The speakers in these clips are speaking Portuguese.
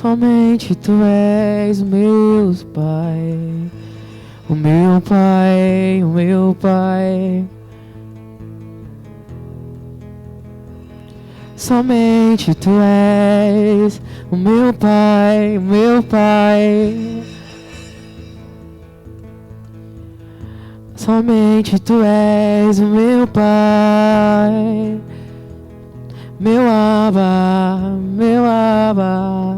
Somente Tu és o meu Pai, o meu Pai, o meu Pai. Somente Tu és o meu Pai, o meu Pai. Somente Tu és o meu Pai, meu Abba, meu Abba.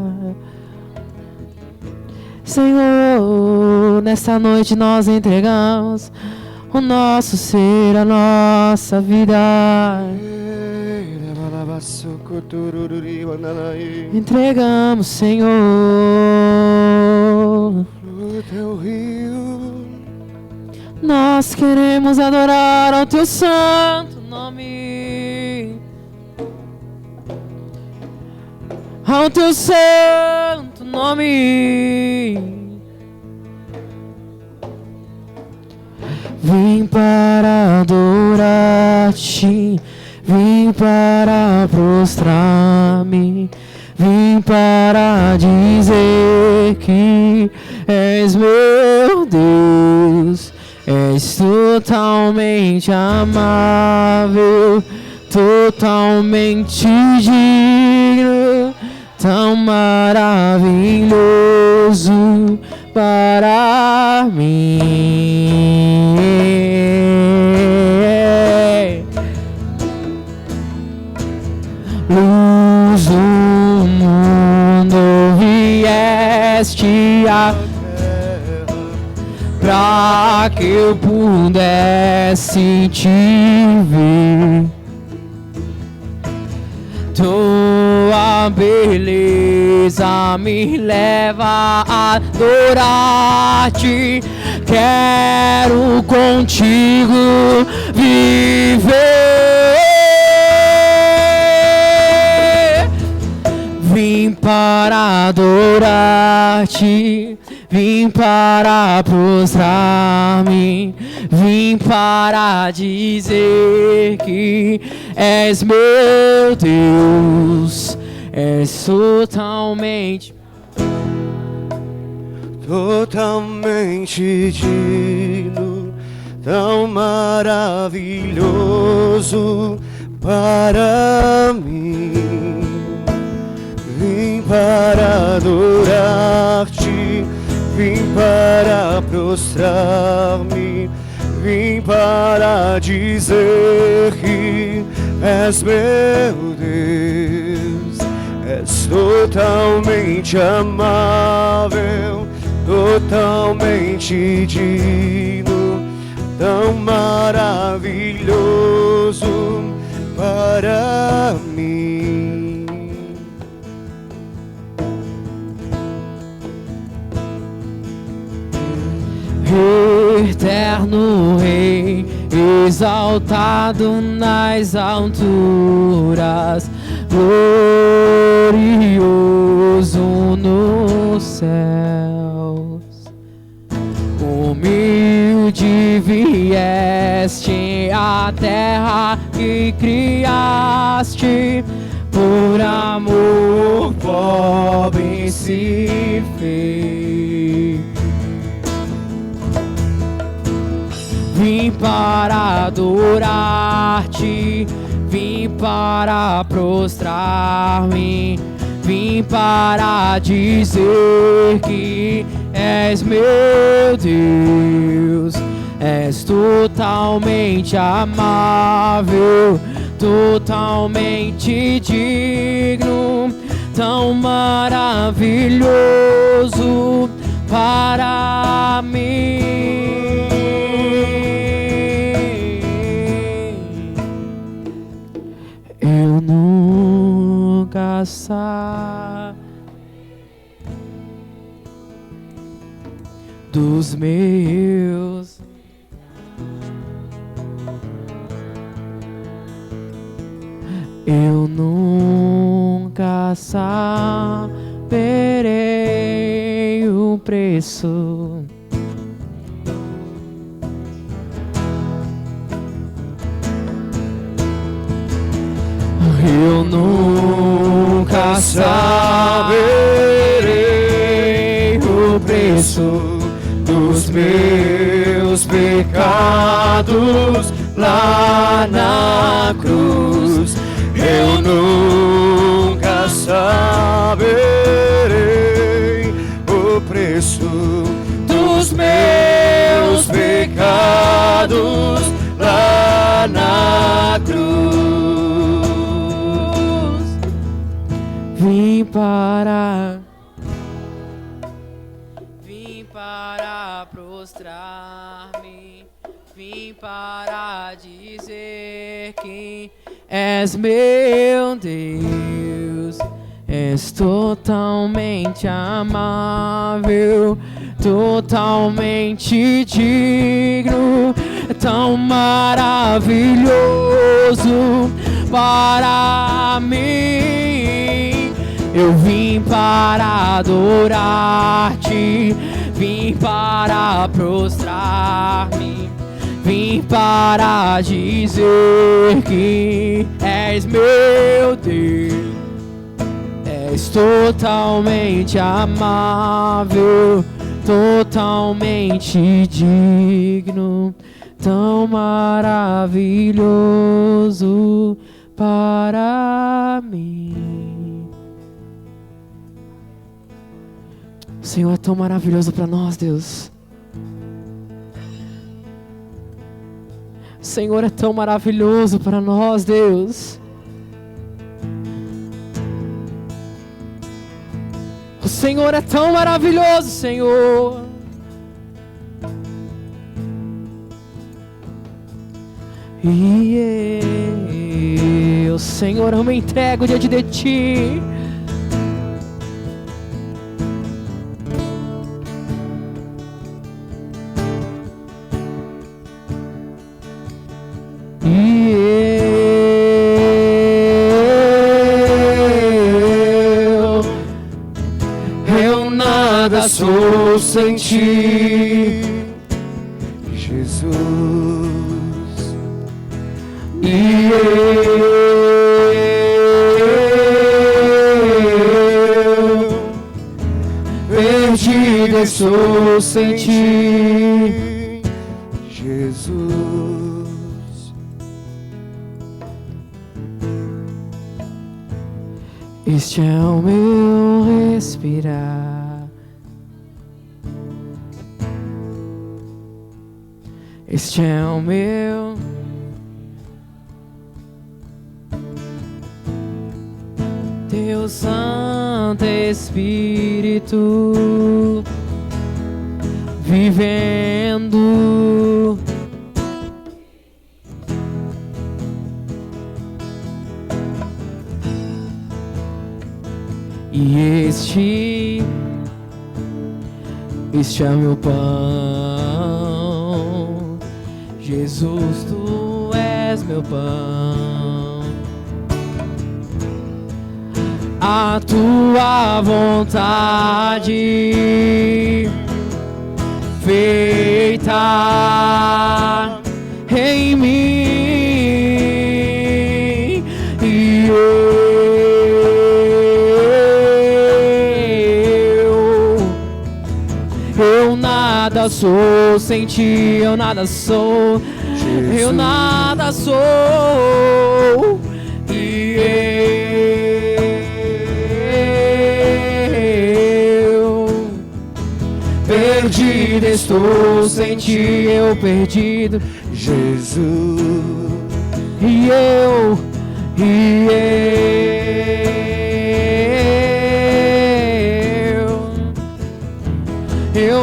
Senhor, nesta noite nós entregamos o nosso ser, a nossa vida. Entregamos, Senhor, o Teu rio. Nós queremos adorar ao Teu santo nome, ao Teu santo nome. Vim para adorar-te, vim para prostrar-me, vim para dizer que és meu Deus. És totalmente amável, totalmente digno, tão maravilhoso para mim. Luz do mundo vieste a pra que eu pudesse te ver. Tua beleza me leva a adorar-te. Quero contigo viver. Vim para adorar-te, vim para prostrar-me, vim para dizer que és meu Deus, és totalmente digno, tão maravilhoso para mim. Vim para adorar-te, vim para prostrar-me, vim para dizer que és meu Deus. És totalmente amável, totalmente digno, tão maravilhoso para mim. Eterno Rei, exaltado nas alturas, glorioso nos céus. Humilde vieste à terra que criaste, por amor pobre se fez. Vim para adorar-te, vim para prostrar-me, vim para dizer que és meu Deus. És totalmente amável, totalmente digno, tão maravilhoso para mim. Eu nunca saí dos meus. Eu nunca saberei o preço eu nunca saberei preço dos meus pecados lá na cruz. Eu nunca saberei o preço dos meus pecados lá na cruz. Vim para prostrar-me, vim para dizer que és meu Deus, és totalmente amável, totalmente digno, tão maravilhoso para mim. Eu vim para adorar-te, vim para prostrar-me, vim para dizer que és meu Deus, és totalmente amável, totalmente digno, tão maravilhoso para mim. O Senhor é tão maravilhoso para nós, Deus. O Senhor é tão maravilhoso para nós, Deus. O Senhor é tão maravilhoso, Senhor. E eu, Senhor, eu me entrego diante de Ti. Eu nada sou sem Ti, Jesus. E eu perdido estou sem Ti, Jesus. Este é o meu respirar, este é o meu Teu Santo Espírito vivendo. E este é meu pão, Jesus, Tu és meu pão. A Tua vontade feita em mim, e eu nada sou sem Ti, eu nada sou, Jesus. Eu nada sou, e eu perdido estou sem Ti, eu perdido, Jesus. E eu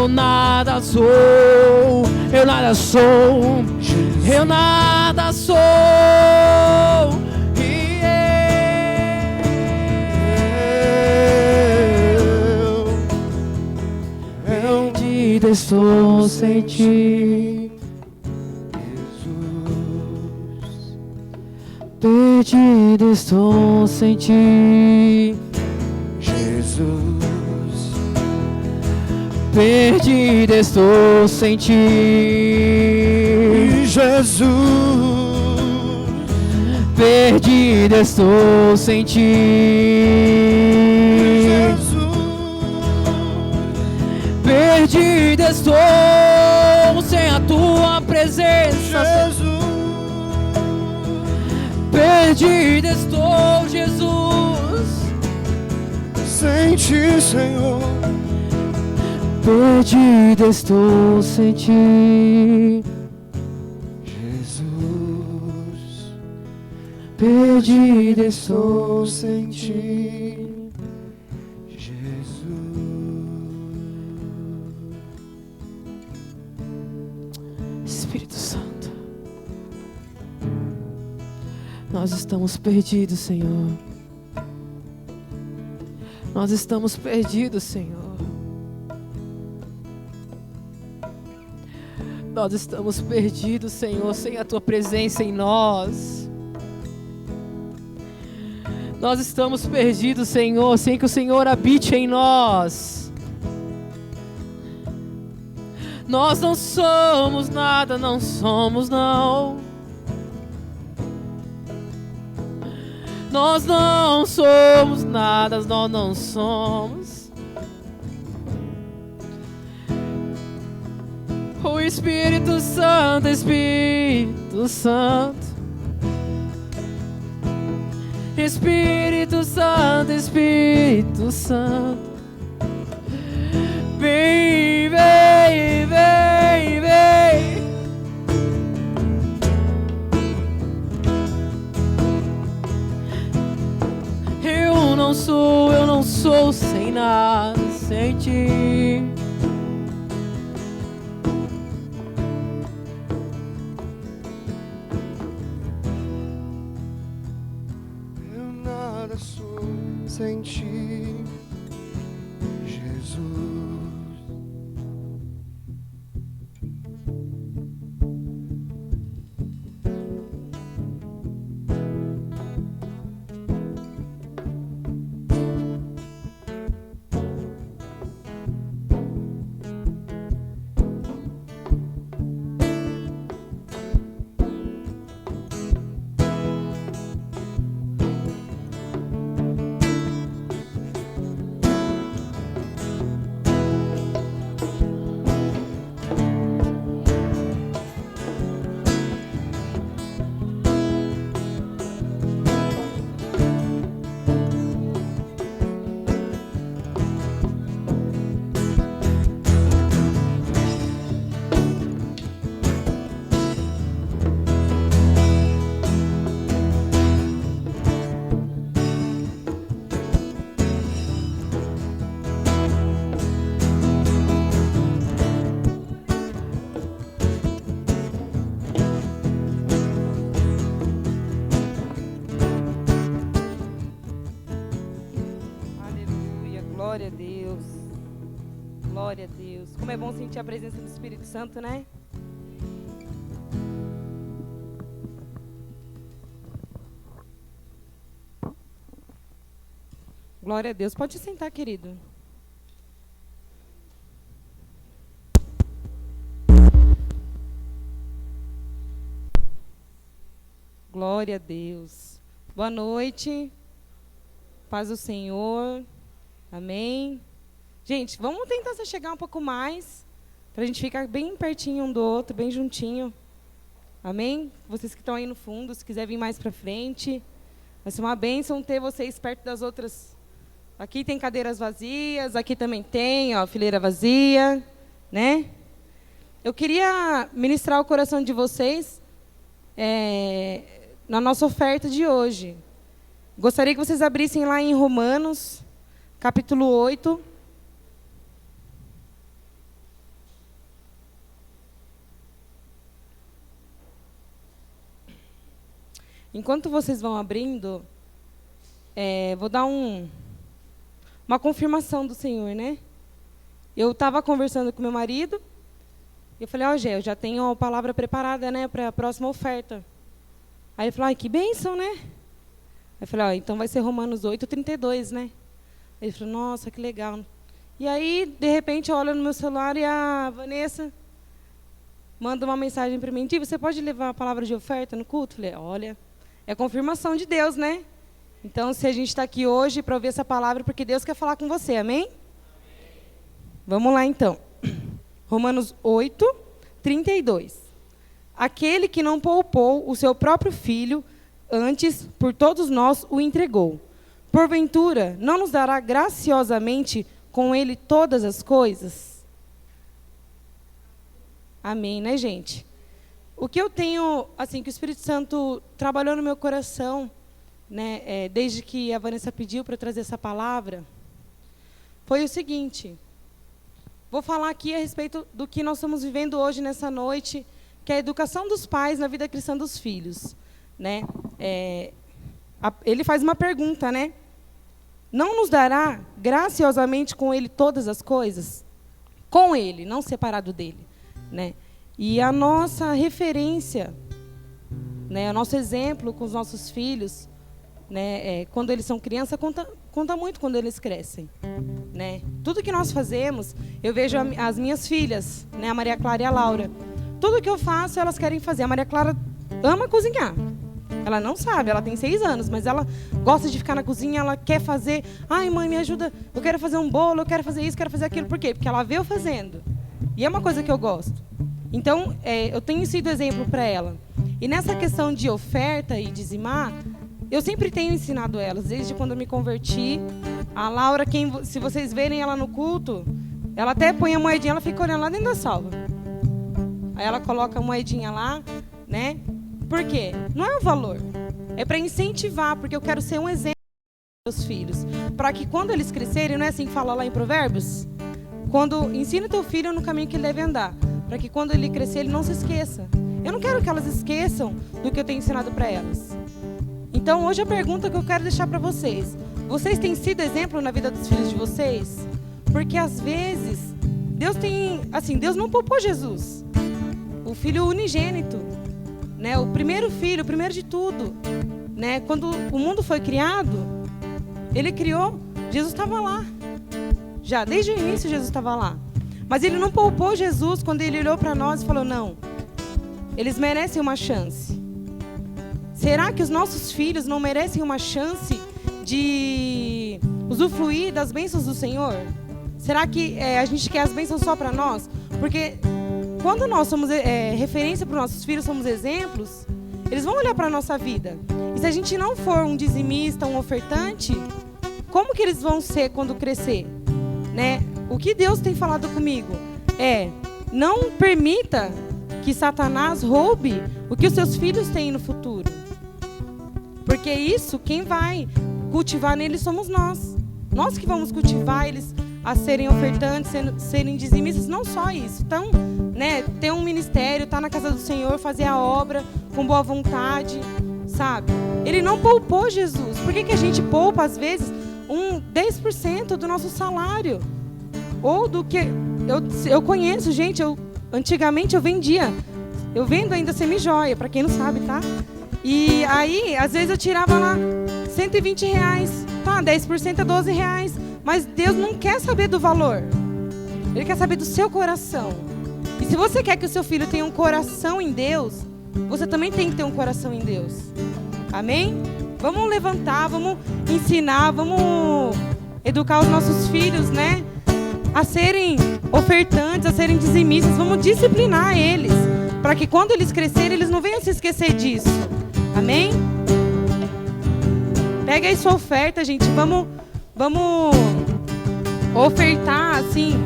nada sou, eu nada sou, Jesus. Eu nada sou, e eu perdido estou sem Ti, Jesus. Perdido estou sem Ti, Jesus. Perdido estou sem Ti, Jesus. Perdido estou sem Ti, Jesus. Perdido estou sem a tua presença. Jesus, Perdido estou, Jesus. sem ti, Senhor. Perdido estou sem ti. Jesus, Perdido estou estou sem ti. Jesus, Espírito Santo. Nós estamos perdidos, Senhor. Nós estamos perdidos, Senhor. Nós estamos perdidos, Senhor, sem a tua presença em nós. Nós estamos perdidos, Senhor, sem que o Senhor habite em nós. Nós não somos nada, não somos não. Nós não somos nada, nós não somos. O Espírito Santo, Espírito Santo. Espírito Santo, Espírito Santo. Vem, vem, vem, vem. Eu não sou sem nada, sem ti. eu nada sou sem ti, Jesus. Glória a Deus. Glória a Deus. Como é bom sentir a presença do Espírito Santo, né? Glória a Deus. Pode sentar, querido. Glória a Deus. Boa noite. Paz do Senhor. Amém. Gente, vamos tentar se chegar um pouco mais, para a gente ficar bem pertinho um do outro, bem juntinho. Amém? Vocês que estão aí no fundo, se quiser vir mais para frente, vai ser uma bênção ter vocês perto das outras. Aqui tem cadeiras vazias, aqui também tem, ó, fileira vazia, né? Eu queria ministrar o coração de vocês na nossa oferta de hoje. Gostaria que vocês abrissem lá em Romanos, capítulo 8. Enquanto vocês vão abrindo, vou dar uma confirmação do Senhor, né? Eu estava conversando com meu marido, e eu falei, ó, Gé, eu já tenho a palavra preparada, né, para a próxima oferta. Aí ele falou, ai, que bênção, né? Aí eu falei, ó, então vai ser Romanos 8:32, né? Ele falou, nossa, que legal. E aí, de repente, eu olho no meu celular e a Vanessa manda uma mensagem para mim. Di, você pode levar a palavra de oferta no culto? Eu falei, olha, é confirmação de Deus, né? Então, se a gente está aqui hoje para ouvir essa palavra, porque Deus quer falar com você, amém? Amém. Vamos lá, então. Romanos 8, 32. Aquele que não poupou o seu próprio filho, antes, por todos nós, o entregou. Porventura, não nos dará graciosamente com ele todas as coisas? Amém, né, gente? O que eu tenho, assim, que o Espírito Santo trabalhou no meu coração, né, desde que a Vanessa pediu para eu trazer essa palavra, foi o seguinte. Vou falar aqui a respeito do que nós estamos vivendo hoje, nessa noite, que é a educação dos pais na vida cristã dos filhos. Né? Ele faz uma pergunta, né? Não nos dará graciosamente com ele todas as coisas? Com ele, não separado dele. Né? E a nossa referência, né, o nosso exemplo com os nossos filhos, né, quando eles são crianças, conta muito quando eles crescem. Né? Tudo que nós fazemos, eu vejo as minhas filhas, né, a Maria Clara e a Laura. Tudo que eu faço, elas querem fazer. A Maria Clara ama cozinhar. Ela não sabe, ela tem 6 anos, mas ela gosta de ficar na cozinha, ela quer fazer. Ai, mãe, me ajuda, eu quero fazer um bolo, eu quero fazer isso, quero fazer aquilo. Por quê? Porque ela vê eu fazendo. E é uma coisa que eu gosto. Então, eu tenho sido exemplo para ela. E nessa questão de oferta e dizimar, eu sempre tenho ensinado elas, desde quando eu me converti. A Laura, se vocês verem ela no culto, ela até põe a moedinha, ela fica olhando lá dentro da salva. Aí ela coloca a moedinha lá, né? Por quê? Não é o valor. É para incentivar, porque eu quero ser um exemplo para os meus filhos. Para que quando eles crescerem, não é assim que fala lá em Provérbios? Quando ensina teu filho no caminho que ele deve andar. Para que quando ele crescer, ele não se esqueça. Eu não quero que elas esqueçam do que eu tenho ensinado para elas. Então, hoje a pergunta que eu quero deixar para vocês. Vocês têm sido exemplo na vida dos filhos de vocês? Porque às vezes, Deus não poupou Jesus. O filho unigênito, né? O primeiro filho, o primeiro de tudo, né? Quando o mundo foi criado, ele criou, Jesus estava lá. Já desde o início Jesus estava lá. Mas ele não poupou Jesus quando ele olhou para nós e falou: não, eles merecem uma chance. Será que os nossos filhos não merecem uma chance de usufruir das bênçãos do Senhor? Será que a gente quer as bênçãos só para nós? Porque quando nós somos referência para os nossos filhos, somos exemplos, eles vão olhar para a nossa vida. E se a gente não for um dizimista, um ofertante, como que eles vão ser quando crescer? Né? O que Deus tem falado comigo é: não permita que Satanás roube o que os seus filhos têm no futuro. Porque isso, quem vai cultivar neles somos nós. Nós que vamos cultivar eles a serem ofertantes, serem dizimistas, não só isso. Então, né, ter um ministério, estar na casa do Senhor, fazer a obra com boa vontade, sabe? Ele não poupou Jesus. Por que a gente poupa, às vezes, 10% do nosso salário? Ou do que... Eu conheço, gente, antigamente eu vendia. Eu vendo ainda semi-joia, para quem não sabe, tá? E aí, às vezes eu tirava lá R$120. Tá, 10% é R$12. Mas Deus não quer saber do valor. Ele quer saber do seu coração. E se você quer que o seu filho tenha um coração em Deus, você também tem que ter um coração em Deus. Amém? Vamos levantar, vamos ensinar, vamos educar os nossos filhos, né? A serem ofertantes, a serem dizimistas. Vamos disciplinar eles, para que quando eles crescerem, eles não venham se esquecer disso. Amém? Pega aí sua oferta, gente. Vamos ofertar, assim,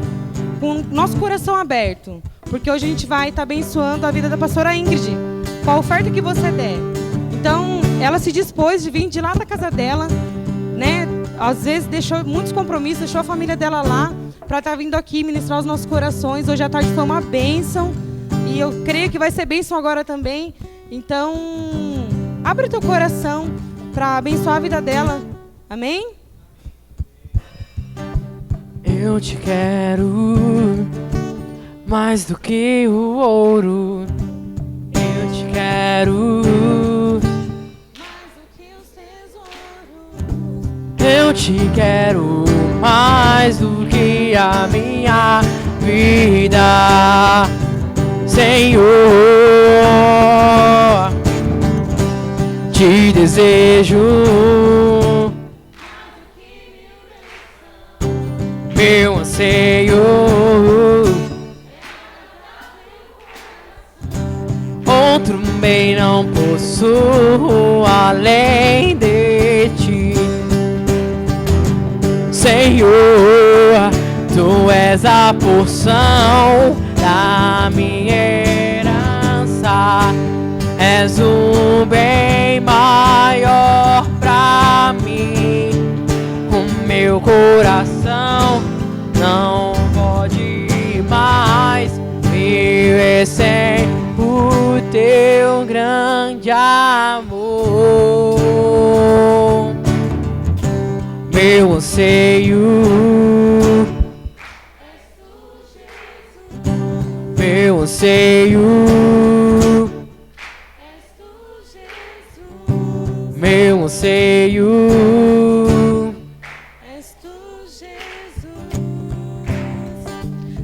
com o nosso coração aberto. Porque hoje a gente vai estar abençoando a vida da pastora Ingrid, com a oferta que você der. Então, ela se dispôs de vir de lá da casa dela, né? Às vezes deixou muitos compromissos, deixou a família dela lá, para estar vindo aqui ministrar os nossos corações. Hoje à tarde foi uma bênção. E eu creio que vai ser bênção agora também. Então, abre o teu coração para abençoar a vida dela. Amém? Eu te quero mais do que o ouro. Eu te quero Mais do que os tesouros. eu te quero mais do que a minha vida, Senhor. Te desejo, meu anseio não possuo além de ti. Senhor, tu és a porção da minha herança, és o bem maior pra mim. O meu coração não pode mais viver sem o teu grande amor. Meu anseio, meu anseio, meu anseio. És tu, Jesus.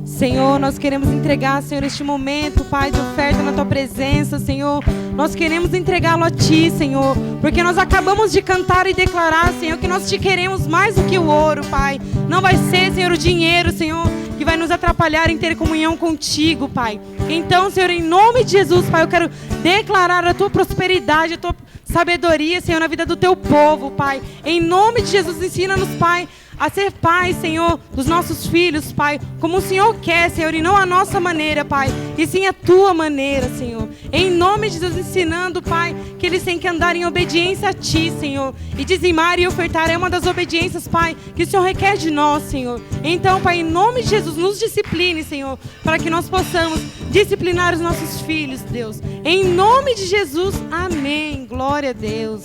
Senhor, nós queremos entregar, Senhor, este momento, Pai, de oferta na Tua presença, Senhor. Nós queremos entregá-lo a Ti, Senhor, porque nós acabamos de cantar e declarar, Senhor, que nós Te queremos mais do que o ouro, Pai. Não vai ser, Senhor, o dinheiro, Senhor, que vai nos atrapalhar em ter comunhão contigo, Pai. Então, Senhor, em nome de Jesus, Pai, eu quero declarar a Tua prosperidade, a Tua sabedoria, Senhor, na vida do Teu povo, Pai. Em nome de Jesus, ensina-nos, Pai, a ser Pai, Senhor, dos nossos filhos, Pai, como o Senhor quer, Senhor, e não a nossa maneira, Pai, e sim a Tua maneira, Senhor. Em nome de Jesus, ensinando, Pai, que eles têm que andar em obediência a Ti, Senhor. E dizimar e ofertar é uma das obediências, Pai, que o Senhor requer de nós, Senhor. Então, Pai, em nome de Jesus, nos discipline, Senhor, para que nós possamos disciplinar os nossos filhos, Deus. Em nome de Jesus, amém. Glória a Deus.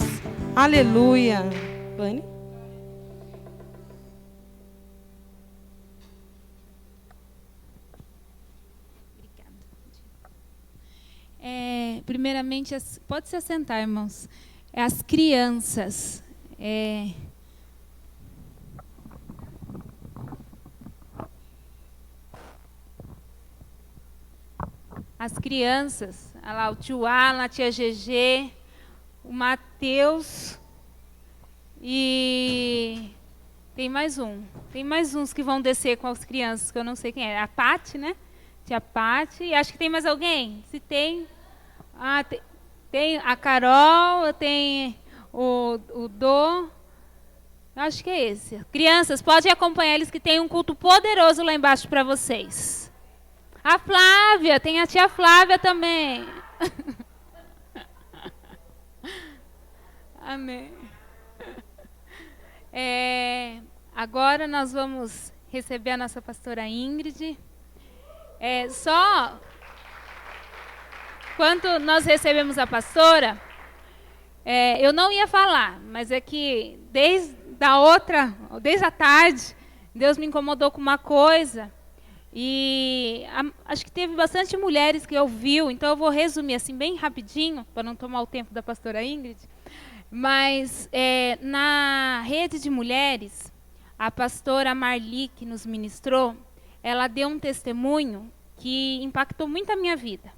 Aleluia. Vânia? Primeiramente, pode se assentar, irmãos. As crianças. As crianças, olha lá, o tio Alan, a tia GG, o Mateus e tem mais um. Tem mais uns que vão descer com as crianças, que eu não sei quem é. A Pati, né? Tia Pati. E acho que tem mais alguém? Se tem... tem a Carol, tem o Dô. Acho que é esse. Crianças, podem acompanhar eles que tem um culto poderoso lá embaixo para vocês. A Flávia, tem a tia Flávia também. Amém. Agora nós vamos receber a nossa pastora Ingrid. Quando nós recebemos a pastora, eu não ia falar, mas é que desde a tarde, Deus me incomodou com uma coisa. E acho que teve bastante mulheres que ouviu, então eu vou resumir assim bem rapidinho, para não tomar o tempo da pastora Ingrid. Mas na rede de mulheres, a pastora Marli, que nos ministrou, ela deu um testemunho que impactou muito a minha vida.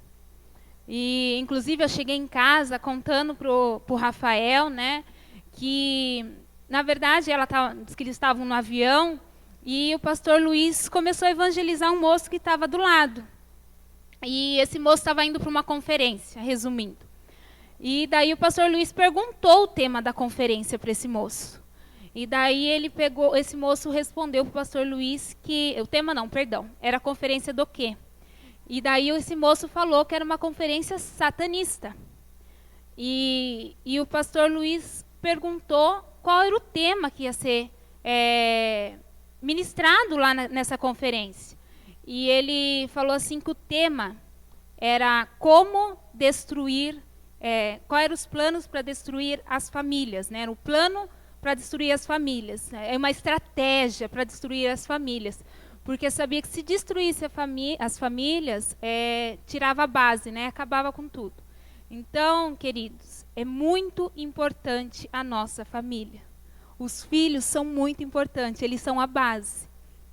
E, inclusive, eu cheguei em casa contando pro Rafael, né, que, na verdade, disse que eles estavam no avião e o pastor Luiz começou a evangelizar um moço que estava do lado. E esse moço estava indo para uma conferência, resumindo. E daí o pastor Luiz perguntou o tema da conferência para esse moço. E daí esse moço respondeu para o pastor Luiz que, era a conferência do quê? E daí esse moço falou que era uma conferência satanista. E o pastor Luiz perguntou qual era o tema que ia ser ministrado lá nessa conferência. E ele falou assim que o tema era como destruir, quais eram os planos para destruir as famílias, né? Era o plano para destruir as famílias. É uma estratégia para destruir as famílias. Porque sabia que se destruísse as famílias, tirava a base, né? Acabava com tudo. Então, queridos, é muito importante a nossa família. Os filhos são muito importantes, eles são a base,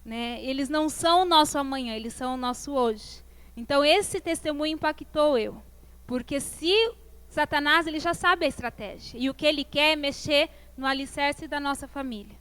né? Eles não são o nosso amanhã, eles são o nosso hoje. Então, esse testemunho impactou eu. Porque se Satanás, ele já sabe a estratégia. E o que ele quer é mexer no alicerce da nossa família,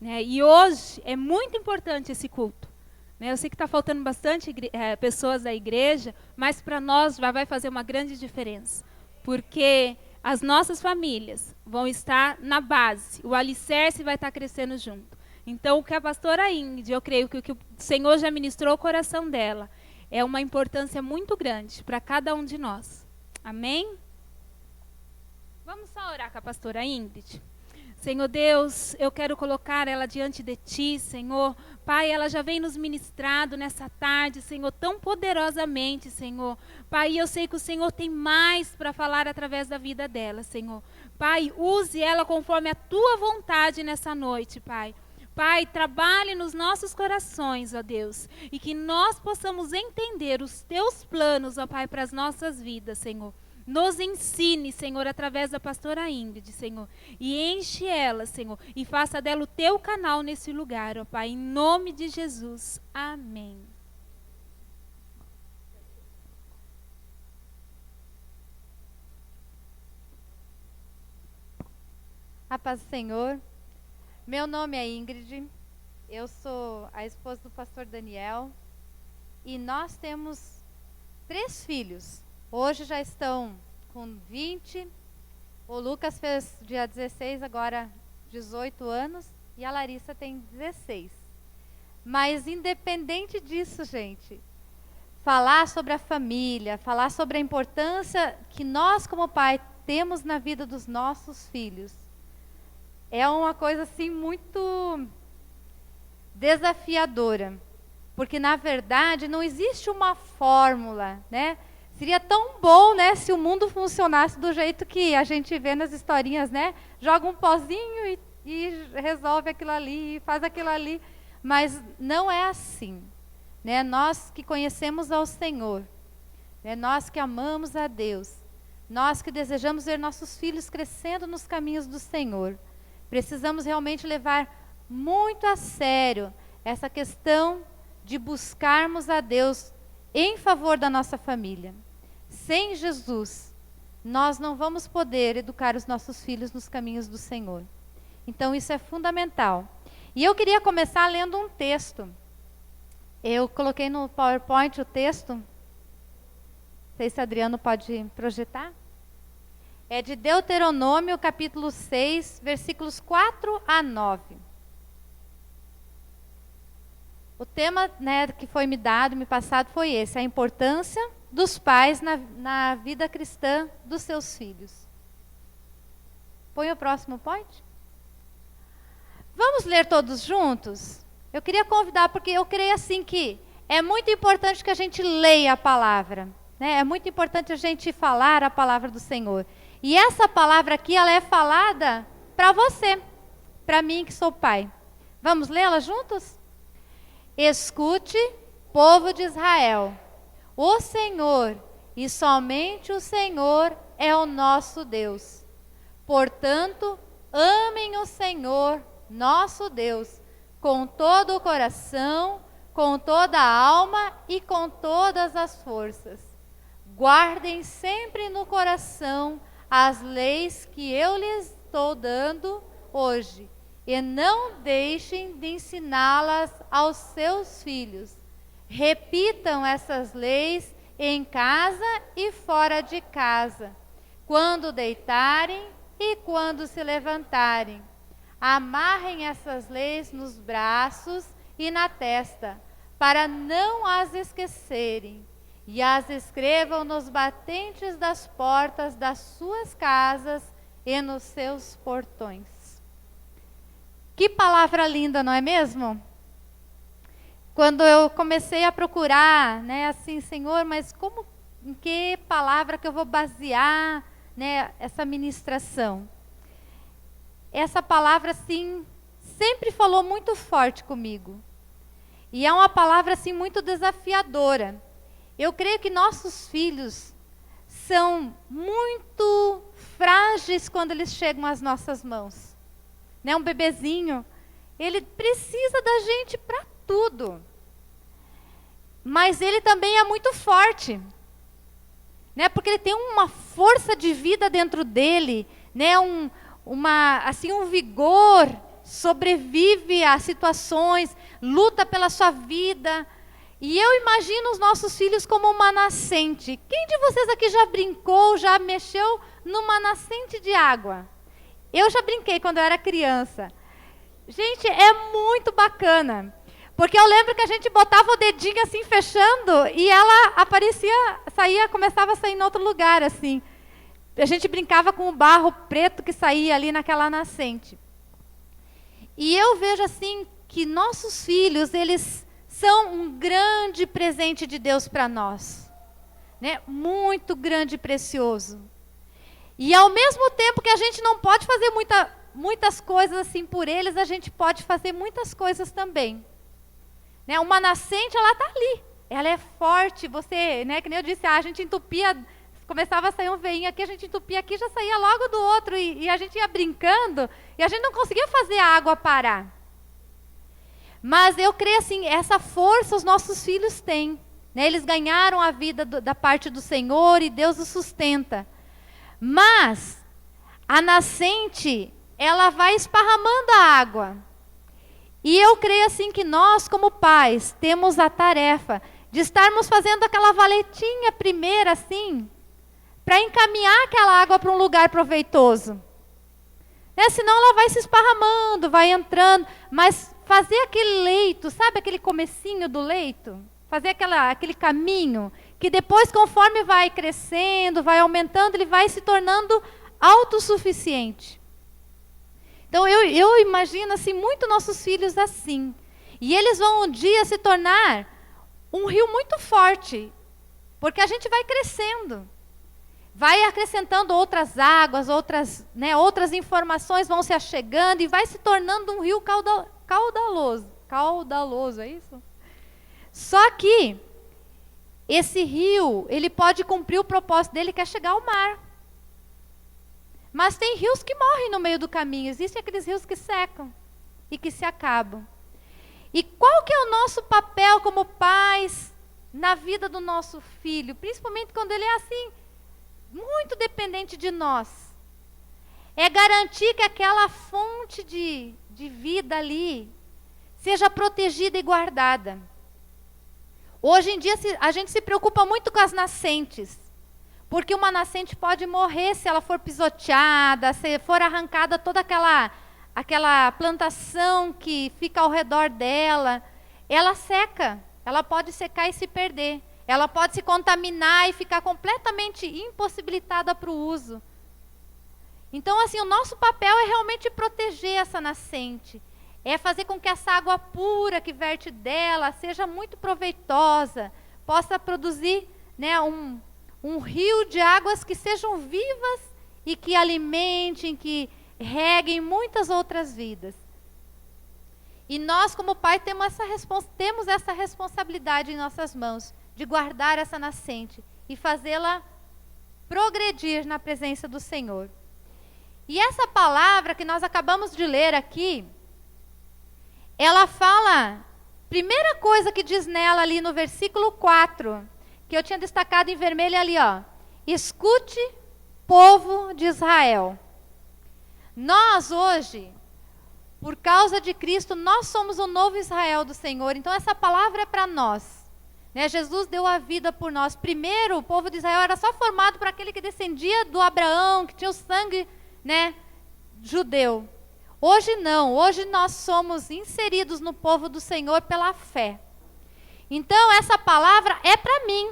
né? E hoje é muito importante esse culto. Eu sei que está faltando bastante pessoas da igreja, mas para nós vai fazer uma grande diferença. porque as nossas famílias vão estar na base, o alicerce vai estar crescendo junto. Então, o que a pastora Ingrid, eu creio que o que o Senhor já ministrou o coração dela, é uma importância muito grande para cada um de nós. Amém? Vamos só orar com a pastora Ingrid? Senhor Deus, eu quero colocar ela diante de Ti, Senhor. Pai, ela já vem nos ministrado nessa tarde, Senhor, tão poderosamente, Senhor. Pai, eu sei que o Senhor tem mais para falar através da vida dela, Senhor. Pai, use ela conforme a Tua vontade nessa noite, Pai. Pai, trabalhe nos nossos corações, ó Deus, e que nós possamos entender os Teus planos, ó Pai, para as nossas vidas, Senhor. Nos ensine, Senhor, através da pastora Ingrid, Senhor, e enche ela, Senhor, e faça dela o Teu canal nesse lugar, ó Pai, em nome de Jesus. Amém. A paz do Senhor. Meu nome é Ingrid, eu sou a esposa do pastor Daniel e nós temos 3 filhos. Hoje já estão com 20, o Lucas fez dia 16, agora 18 anos, e a Larissa tem 16. Mas independente disso, gente, falar sobre a família, falar sobre a importância que nós como pai temos na vida dos nossos filhos, é uma coisa assim muito desafiadora, porque na verdade não existe uma fórmula, né? Seria tão bom, né, se o mundo funcionasse do jeito que a gente vê nas historinhas, né? Joga um pozinho e resolve aquilo ali, faz aquilo ali, mas não é assim, né? Nós que conhecemos ao Senhor, né? Nós que amamos a Deus, nós que desejamos ver nossos filhos crescendo nos caminhos do Senhor, precisamos realmente levar muito a sério essa questão de buscarmos a Deus em favor da nossa família. Sem Jesus, nós não vamos poder educar os nossos filhos nos caminhos do Senhor. Então isso é fundamental. E eu queria começar lendo um texto. Eu coloquei no PowerPoint o texto. Não sei se Adriano pode projetar. É de Deuteronômio, capítulo 6, versículos 4 a 9. O tema, né, que foi me dado, me passado, foi esse: a importância dos pais na vida cristã dos seus filhos. Põe o próximo point. Vamos ler todos juntos? Eu queria convidar, porque eu creio assim que é muito importante que a gente leia a palavra, né? É muito importante a gente falar a palavra do Senhor. E essa palavra aqui, ela é falada para você, para mim que sou pai. Vamos lê-la juntos? Escute, povo de Israel, o Senhor, e somente o Senhor é o nosso Deus. Portanto, amem o Senhor, nosso Deus, com todo o coração, com toda a alma e com todas as forças. Guardem sempre no coração as leis que eu lhes estou dando hoje, e não deixem de ensiná-las aos seus filhos. Repitam essas leis em casa e fora de casa, quando deitarem e quando se levantarem. Amarrem essas leis nos braços e na testa, para não as esquecerem, e as escrevam nos batentes das portas das suas casas e nos seus portões. Que palavra linda, não é mesmo? Quando eu comecei a procurar, né, assim, Senhor, mas em que palavra que eu vou basear, né, essa ministração? Essa palavra, assim, sempre falou muito forte comigo. E é uma palavra, assim, muito desafiadora. Eu creio que nossos filhos são muito frágeis quando eles chegam às nossas mãos. Né, um bebezinho, ele precisa da gente para tudo. Mas ele também é muito forte, né? Porque ele tem uma força de vida dentro dele, né? Um vigor, sobrevive a situações, luta pela sua vida. E eu imagino os nossos filhos como uma nascente. Quem de vocês aqui já brincou, já mexeu numa nascente de água? Eu já brinquei quando eu era criança. Gente, é muito bacana. Porque eu lembro que a gente botava o dedinho assim, fechando, e ela aparecia, começava a sair em outro lugar, assim. A gente brincava com o barro preto que saía ali naquela nascente. E eu vejo assim que nossos filhos, eles são um grande presente de Deus para nós, né? Muito grande e precioso. E ao mesmo tempo que a gente não pode fazer muitas coisas assim por eles, a gente pode fazer muitas coisas também. Né? Uma nascente, ela está ali, ela é forte. Você, né, que nem eu disse, a gente entupia, começava a sair um veinho aqui, a gente entupia aqui, já saía logo do outro, e a gente ia brincando, e a gente não conseguia fazer a água parar. Mas eu creio assim, essa força os nossos filhos têm. Né? Eles ganharam a vida da parte do Senhor e Deus os sustenta. Mas a nascente, ela vai esparramando a água. E eu creio assim que nós, como pais, temos a tarefa de estarmos fazendo aquela valetinha primeira, assim, para encaminhar aquela água para um lugar proveitoso. Senão ela vai se esparramando, vai entrando, mas fazer aquele leito, sabe aquele comecinho do leito? Fazer aquele caminho, que depois, conforme vai crescendo, vai aumentando, ele vai se tornando autossuficiente. Então eu imagino assim, muito nossos filhos assim. E eles vão um dia se tornar um rio muito forte, porque a gente vai crescendo. Vai acrescentando outras águas, outras informações vão se achegando e vai se tornando um rio caudaloso. Caudaloso, é isso? Só que esse rio, ele pode cumprir o propósito dele, que é chegar ao mar. Mas tem rios que morrem no meio do caminho. Existem aqueles rios que secam e que se acabam. E qual que é o nosso papel como pais na vida do nosso filho? Principalmente quando ele é assim, muito dependente de nós. É garantir que aquela fonte de vida ali seja protegida e guardada. Hoje em dia a gente se preocupa muito com as nascentes. Porque uma nascente pode morrer se ela for pisoteada, se for arrancada toda aquela plantação que fica ao redor dela. Ela seca, ela pode secar e se perder. Ela pode se contaminar e ficar completamente impossibilitada para o uso. Então, assim, o nosso papel é realmente proteger essa nascente. É fazer com que essa água pura que verte dela seja muito proveitosa, possa produzir, né, um rio de águas que sejam vivas e que alimentem, que reguem muitas outras vidas. E nós, como pai, temos essa responsabilidade em nossas mãos, de guardar essa nascente e fazê-la progredir na presença do Senhor. E essa palavra que nós acabamos de ler aqui, ela fala, primeira coisa que diz nela ali no versículo 4, que eu tinha destacado em vermelho ali, ó. Escute, povo de Israel. Nós hoje, por causa de Cristo, nós somos o novo Israel do Senhor. Então essa palavra é para nós. Né? Jesus deu a vida por nós. Primeiro, o povo de Israel era só formado por aquele que descendia do Abraão, que tinha o sangue, né, judeu. Hoje não, hoje nós somos inseridos no povo do Senhor pela fé. Então essa palavra é para mim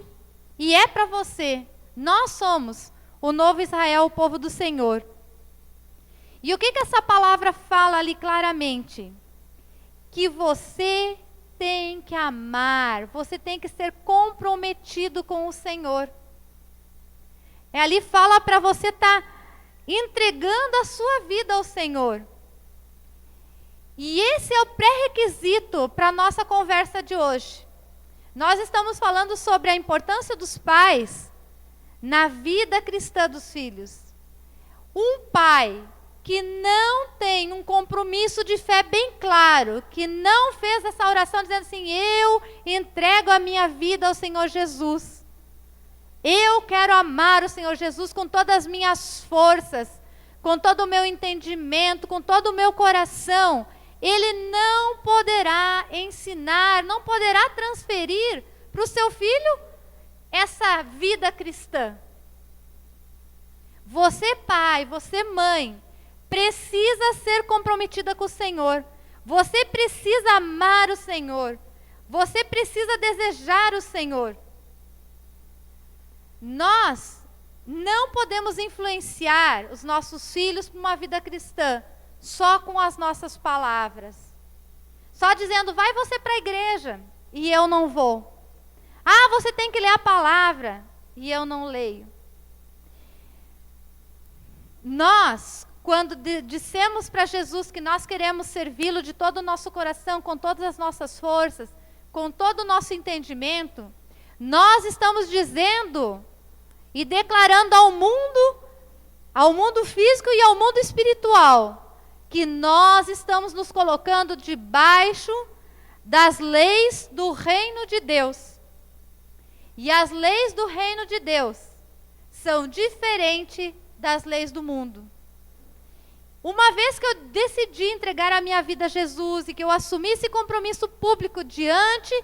e é para você. Nós somos o novo Israel, o povo do Senhor. E o que essa palavra fala ali claramente? Que você tem que amar, você tem que ser comprometido com o Senhor. Ali fala para você estar entregando a sua vida ao Senhor. E esse é o pré-requisito para a nossa conversa de hoje. Nós estamos falando sobre a importância dos pais na vida cristã dos filhos. Um pai que não tem um compromisso de fé bem claro, que não fez essa oração dizendo assim, eu entrego a minha vida ao Senhor Jesus. Eu quero amar o Senhor Jesus com todas as minhas forças, com todo o meu entendimento, com todo o meu coração. Ele não poderá ensinar, não poderá transferir para o seu filho essa vida cristã. Você, pai, você, mãe, precisa ser comprometida com o Senhor. Você precisa amar o Senhor. Você precisa desejar o Senhor. Nós não podemos influenciar os nossos filhos para uma vida cristã só com as nossas palavras. Só dizendo, vai você para a igreja, e eu não vou. Ah, você tem que ler a palavra, e eu não leio. Nós, quando dissemos para Jesus que nós queremos servi-lo de todo o nosso coração, com todas as nossas forças, com todo o nosso entendimento, nós estamos dizendo e declarando ao mundo físico e ao mundo espiritual, que nós estamos nos colocando debaixo das leis do reino de Deus. E as leis do reino de Deus são diferentes das leis do mundo. Uma vez que eu decidi entregar a minha vida a Jesus e que eu assumi esse compromisso público diante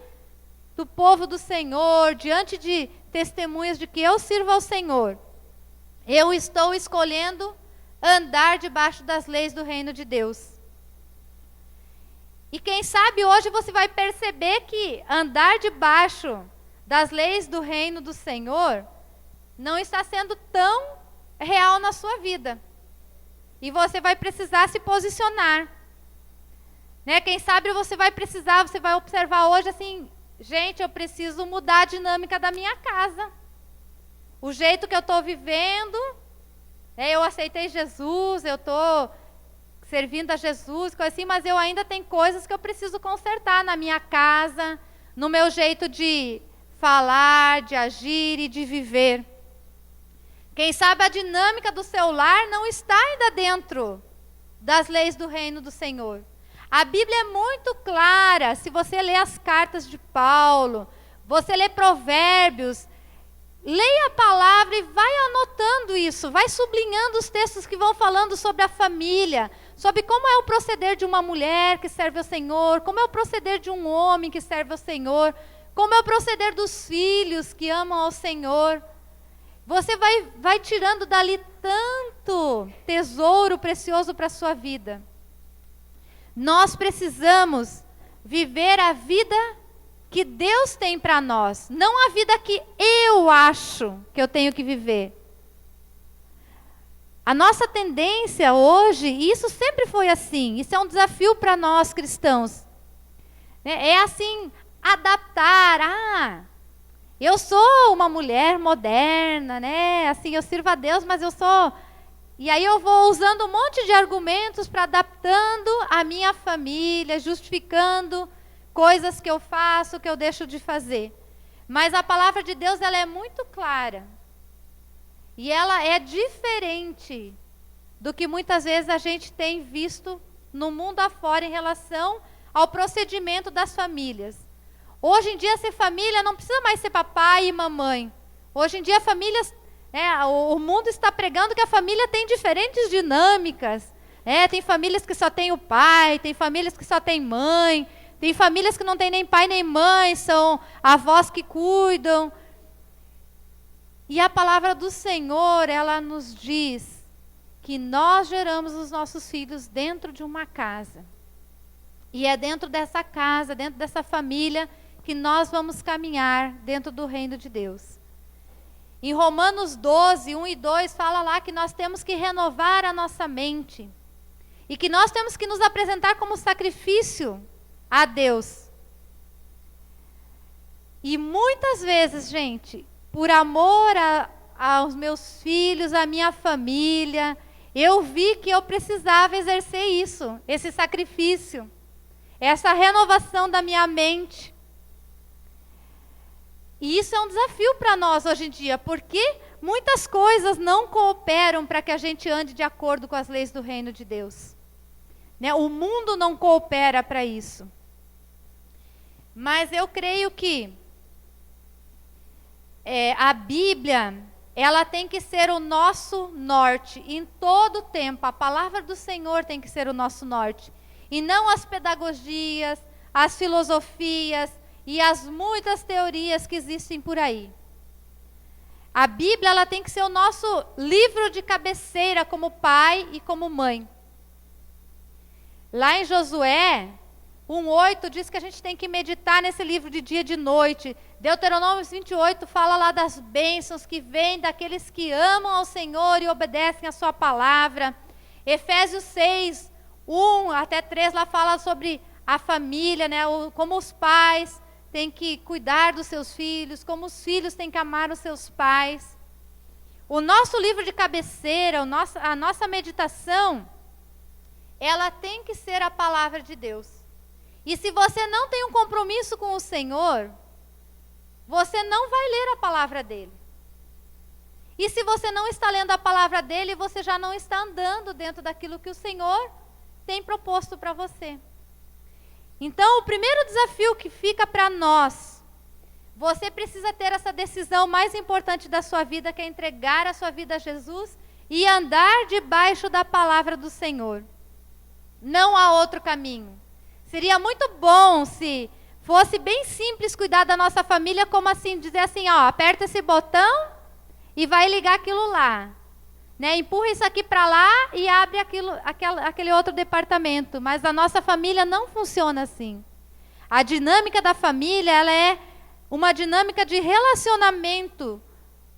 do povo do Senhor, diante de testemunhas de que eu sirvo ao Senhor, eu estou escolhendo andar debaixo das leis do reino de Deus. E quem sabe hoje você vai perceber que andar debaixo das leis do reino do Senhor não está sendo tão real na sua vida. E você vai precisar se posicionar. Né? Quem sabe você vai observar hoje assim, gente, eu preciso mudar a dinâmica da minha casa. O jeito que eu estou vivendo, eu aceitei Jesus, eu estou servindo a Jesus, coisa assim, mas eu ainda tenho coisas que eu preciso consertar na minha casa, no meu jeito de falar, de agir e de viver. Quem sabe a dinâmica do seu lar não está ainda dentro das leis do reino do Senhor. A Bíblia é muito clara. Se você lê as cartas de Paulo, você lê Provérbios, leia a palavra e vai anotando isso, vai sublinhando os textos que vão falando sobre a família, sobre como é o proceder de uma mulher que serve ao Senhor, como é o proceder de um homem que serve ao Senhor, como é o proceder dos filhos que amam ao Senhor. Você vai tirando dali tanto tesouro precioso para a sua vida. Nós precisamos viver a vida que Deus tem para nós, não a vida que eu acho que eu tenho que viver. A nossa tendência hoje, e isso sempre foi assim, isso é um desafio para nós cristãos, né? É assim, adaptar. Eu sou uma mulher moderna, né? Assim, eu sirvo a Deus, mas eu sou... E aí eu vou usando um monte de argumentos para adaptando a minha família, justificando coisas que eu faço, que eu deixo de fazer. Mas a palavra de Deus, ela é muito clara. E ela é diferente do que muitas vezes a gente tem visto no mundo afora em relação ao procedimento das famílias. Hoje em dia, ser família não precisa mais ser papai e mamãe. Hoje em dia, famílias, o mundo está pregando que a família tem diferentes dinâmicas. Tem famílias que só tem o pai, tem famílias que só tem mãe, tem famílias que não tem nem pai nem mãe, são avós que cuidam. E a palavra do Senhor, ela nos diz que nós geramos os nossos filhos dentro de uma casa. E é dentro dessa casa, dentro dessa família, que nós vamos caminhar dentro do reino de Deus. Em Romanos 12, 1 e 2, fala lá que nós temos que renovar a nossa mente. E que nós temos que nos apresentar como sacrifício a Deus. E muitas vezes, gente, por amor aos meus filhos, à minha família, eu vi que eu precisava exercer isso, esse sacrifício, essa renovação da minha mente. E isso é um desafio para nós hoje em dia, porque muitas coisas não cooperam para que a gente ande de acordo com as leis do reino de Deus. Né? O mundo não coopera para isso. Mas eu creio que a Bíblia, ela tem que ser o nosso norte em todo o tempo. A palavra do Senhor tem que ser o nosso norte. E não as pedagogias, as filosofias e as muitas teorias que existem por aí. A Bíblia, ela tem que ser o nosso livro de cabeceira como pai e como mãe. Lá em Josué 1:8 diz que a gente tem que meditar nesse livro de dia e de noite. Deuteronômio 28 fala lá das bênçãos que vêm daqueles que amam ao Senhor e obedecem a sua palavra. Efésios 6:1-3 lá fala sobre a família, né? Como os pais têm que cuidar dos seus filhos, como os filhos têm que amar os seus pais. O nosso livro de cabeceira, a nossa meditação, ela tem que ser a palavra de Deus. E se você não tem um compromisso com o Senhor, você não vai ler a palavra dele. E se você não está lendo a palavra dele, você já não está andando dentro daquilo que o Senhor tem proposto para você. Então, o primeiro desafio que fica para nós, você precisa ter essa decisão mais importante da sua vida, que é entregar a sua vida a Jesus e andar debaixo da palavra do Senhor. Não há outro caminho. Seria muito bom se fosse bem simples cuidar da nossa família, como assim, dizer assim, ó, aperta esse botão e vai ligar aquilo lá. Né? Empurra isso aqui para lá e abre aquele outro departamento. Mas a nossa família não funciona assim. A dinâmica da família, ela é uma dinâmica de relacionamento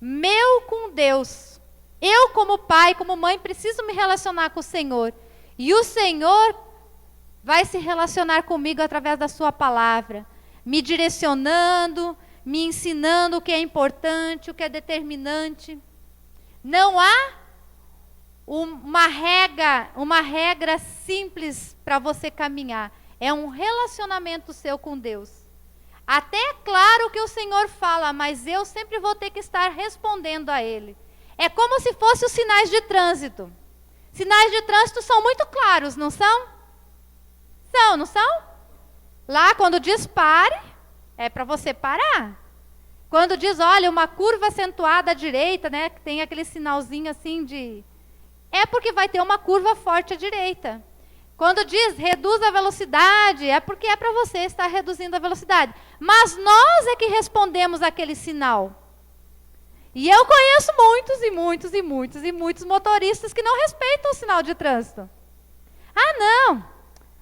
meu com Deus. Eu, como pai, como mãe, preciso me relacionar com o Senhor. E o Senhor vai se relacionar comigo através da sua palavra, me direcionando, me ensinando o que é importante, o que é determinante. Não há uma regra simples para você caminhar. É um relacionamento seu com Deus. Até é claro que o Senhor fala, mas eu sempre vou ter que estar respondendo a Ele. É como se fossem os sinais de trânsito. Sinais de trânsito são muito claros, não são? São, não são? Lá, quando diz pare, é para você parar. Quando diz, olha, uma curva acentuada à direita, né, que tem aquele sinalzinho assim de... É porque vai ter uma curva forte à direita. Quando diz reduz a velocidade, é porque é para você estar reduzindo a velocidade. Mas nós é que respondemos aquele sinal. E eu conheço muitos motoristas que não respeitam o sinal de trânsito. Ah, não,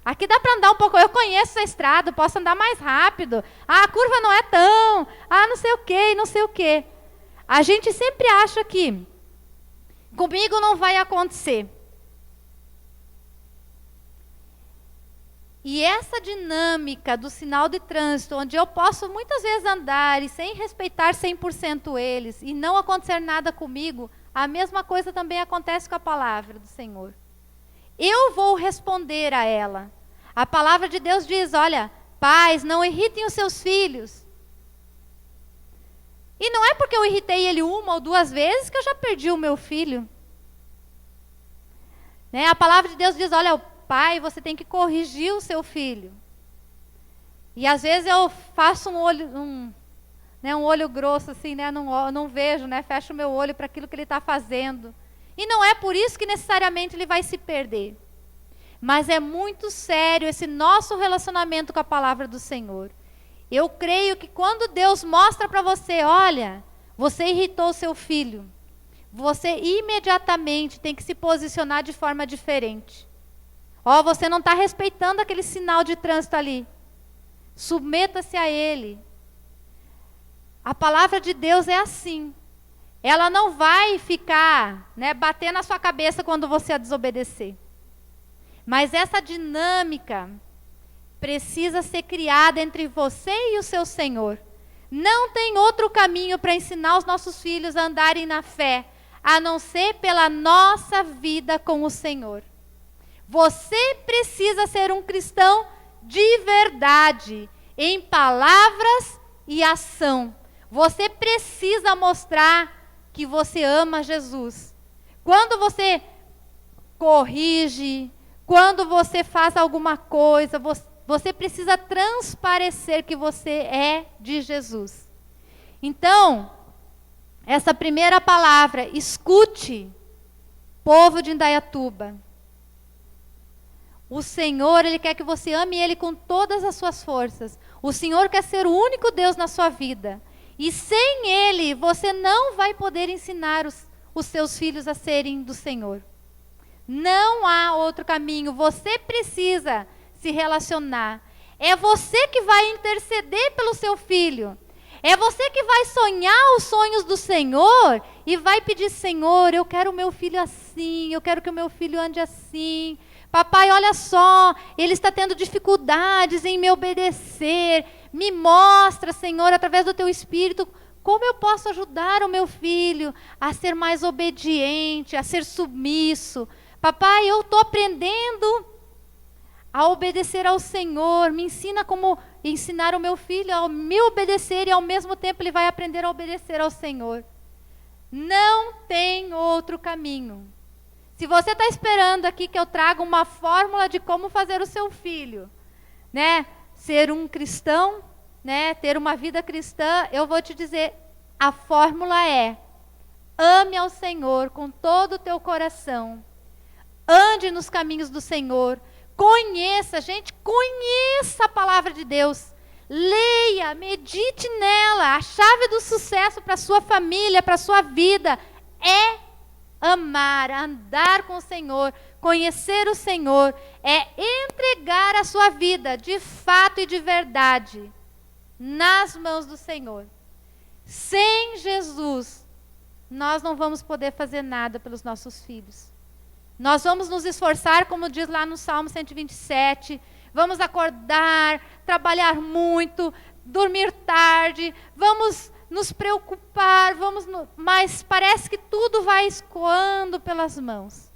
aqui dá para andar um pouco, eu conheço essa estrada, posso andar mais rápido. Ah, a curva não é tão, não sei o quê, não sei o quê. A gente sempre acha que comigo não vai acontecer. E essa dinâmica do sinal de trânsito, onde eu posso muitas vezes andar e sem respeitar 100% eles, e não acontecer nada comigo, a mesma coisa também acontece com a palavra do Senhor. Eu vou responder a ela. A palavra de Deus diz, olha, pais, não irritem os seus filhos. E não é porque eu irritei ele 1 ou 2 vezes que eu já perdi o meu filho. Né? A palavra de Deus diz, olha, pai, você tem que corrigir o seu filho. E às vezes eu faço um olho grosso assim, né? Não vejo, né? Fecho o meu olho para aquilo que ele está fazendo. E não é por isso que necessariamente ele vai se perder. Mas é muito sério esse nosso relacionamento com a palavra do Senhor. Eu creio que quando Deus mostra para você, olha, você irritou o seu filho, você imediatamente tem que se posicionar de forma diferente. Você não está respeitando aquele sinal de trânsito ali. Submeta-se a ele. A palavra de Deus é assim. Ela não vai ficar, né, bater na sua cabeça quando você a desobedecer. Mas essa dinâmica precisa ser criada entre você e o seu Senhor. Não tem outro caminho para ensinar os nossos filhos a andarem na fé, a não ser pela nossa vida com o Senhor. Você precisa ser um cristão de verdade, em palavras e ação. Você precisa mostrar que você ama Jesus. Quando você corrige, quando você faz alguma coisa, você precisa transparecer que você é de Jesus. Então, essa primeira palavra, escute, povo de Indaiatuba. O Senhor, Ele quer que você ame Ele com todas as suas forças. O Senhor quer ser o único Deus na sua vida. E sem Ele, você não vai poder ensinar os seus filhos a serem do Senhor. Não há outro caminho. Você precisa se relacionar. É você que vai interceder pelo seu filho. É você que vai sonhar os sonhos do Senhor e vai pedir: Senhor, eu quero o meu filho assim, eu quero que o meu filho ande assim. Papai, olha só, ele está tendo dificuldades em me obedecer. Me mostra, Senhor, através do teu Espírito, como eu posso ajudar o meu filho a ser mais obediente, a ser submisso. Papai, eu estou aprendendo a obedecer ao Senhor. Me ensina como ensinar o meu filho a me obedecer e ao mesmo tempo ele vai aprender a obedecer ao Senhor. Não tem outro caminho. Se você está esperando aqui que eu traga uma fórmula de como fazer o seu filho, né, ser um cristão, né, ter uma vida cristã, eu vou te dizer, a fórmula é: ame ao Senhor com todo o teu coração. Ande nos caminhos do Senhor. Conheça, gente, conheça a palavra de Deus. Leia, medite nela. A chave do sucesso para a sua família, para a sua vida, é amar, andar com o Senhor, conhecer o Senhor, é entregar a sua vida de fato e de verdade nas mãos do Senhor. Sem Jesus, nós não vamos poder fazer nada pelos nossos filhos. Nós vamos nos esforçar, como diz lá no Salmo 127, vamos acordar, trabalhar muito, dormir tarde, vamos nos preocupar, mas parece que tudo vai escoando pelas mãos.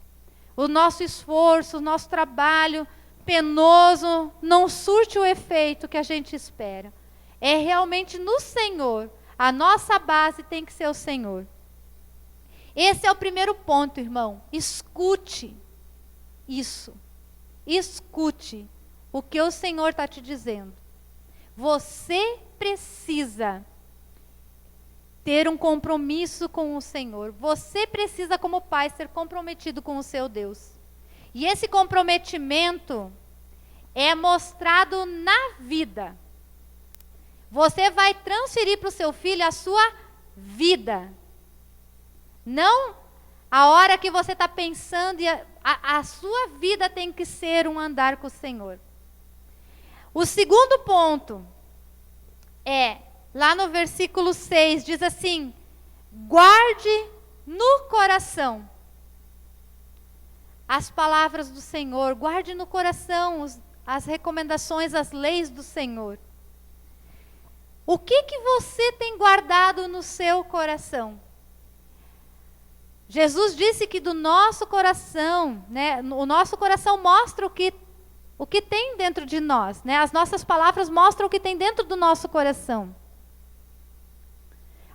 O nosso esforço, o nosso trabalho penoso não surte o efeito que a gente espera. É realmente no Senhor. A nossa base tem que ser o Senhor. Esse é o primeiro ponto, irmão. Escute isso. Escute o que o Senhor está te dizendo. Você precisa ter um compromisso com o Senhor. Você precisa, como pai, ser comprometido com o seu Deus. E esse comprometimento é mostrado na vida. Você vai transferir para o seu filho a sua vida. Não a hora que você está pensando, a sua vida tem que ser um andar com o Senhor. O segundo ponto é, lá no versículo 6, diz assim: guarde no coração as palavras do Senhor, guarde no coração as recomendações, as leis do Senhor. O que você tem guardado no seu coração? Jesus disse que do nosso coração, né, o nosso coração mostra o que tem dentro de nós, né? As nossas palavras mostram o que tem dentro do nosso coração.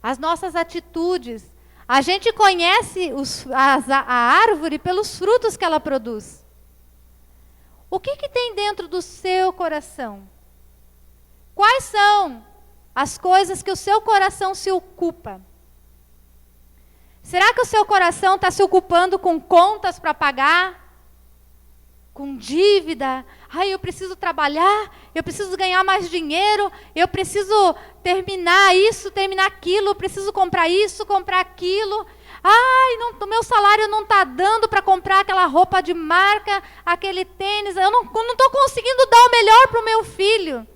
As nossas atitudes. A gente conhece a árvore pelos frutos que ela produz. O que tem dentro do seu coração? Quais são as coisas que o seu coração se ocupa? Será que o seu coração está se ocupando com contas para pagar? Com dívida? Ai, eu preciso trabalhar, eu preciso ganhar mais dinheiro, eu preciso terminar isso, terminar aquilo, eu preciso comprar isso, comprar aquilo. Ai, o meu salário não está dando para comprar aquela roupa de marca, aquele tênis, eu não estou conseguindo dar o melhor para o meu filho.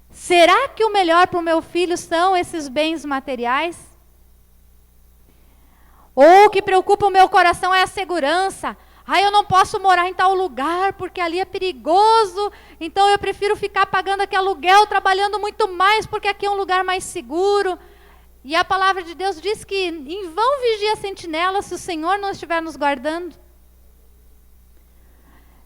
Será que o melhor para o meu filho são esses bens materiais? Ou o que preocupa o meu coração é a segurança. Ai, eu não posso morar em tal lugar porque ali é perigoso, então eu prefiro ficar pagando aquele aluguel, trabalhando muito mais porque aqui é um lugar mais seguro. E a palavra de Deus diz que em vão vigia a sentinela se o Senhor não estiver nos guardando.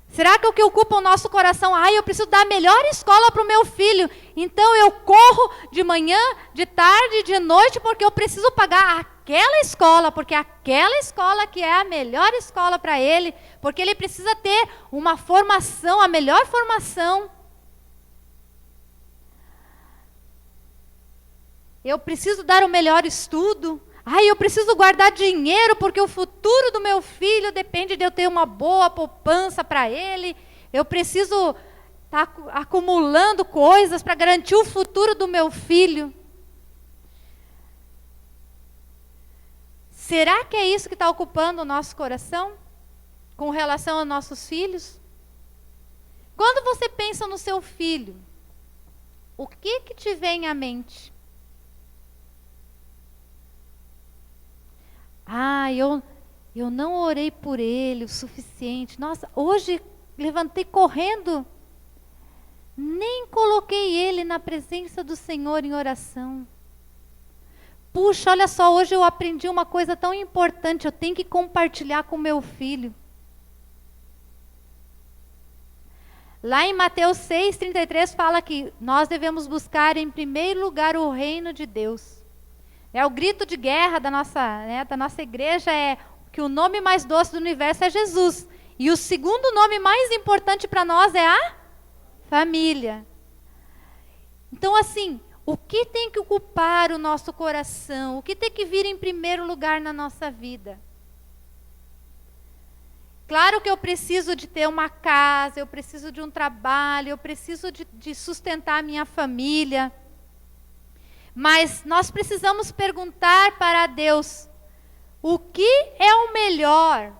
Será que o que ocupa o nosso coração, eu preciso dar a melhor escola para o meu filho, então eu corro de manhã, de tarde, de noite, porque eu preciso pagar aquela escola, porque aquela escola que é a melhor escola para ele, porque ele precisa ter uma formação, a melhor formação. Eu preciso dar o melhor estudo. Ai, eu preciso guardar dinheiro porque o futuro do meu filho depende de eu ter uma boa poupança para ele. Eu preciso estar acumulando coisas para garantir o futuro do meu filho. Será que é isso que está ocupando o nosso coração com relação aos nossos filhos? Quando você pensa no seu filho, o que te vem à mente? Ah, eu não orei por ele o suficiente. Nossa, hoje levantei correndo, nem coloquei ele na presença do Senhor em oração. Puxa, olha só, hoje eu aprendi uma coisa tão importante, eu tenho que compartilhar com meu filho. Lá em Mateus 6,33 fala que nós devemos buscar em primeiro lugar o reino de Deus. O grito de guerra da nossa igreja é que o nome mais doce do universo é Jesus. E o segundo nome mais importante para nós é a família. Então, assim, o que tem que ocupar o nosso coração? O que tem que vir em primeiro lugar na nossa vida? Claro que eu preciso de ter uma casa, eu preciso de um trabalho, eu preciso de sustentar a minha família. Mas nós precisamos perguntar para Deus, o que é o melhor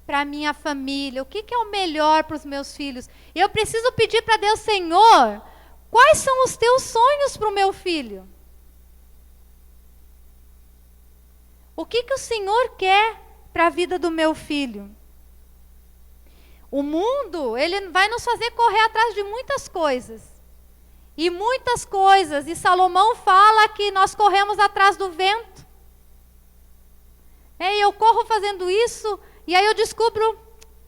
para a minha família? O que é o melhor para os meus filhos? Eu preciso pedir para Deus, Senhor, quais são os teus sonhos para o meu filho? O que o Senhor quer para a vida do meu filho? O mundo, ele vai nos fazer correr atrás de muitas coisas. E Salomão fala que nós corremos atrás do vento. E eu corro fazendo isso, e aí eu descubro,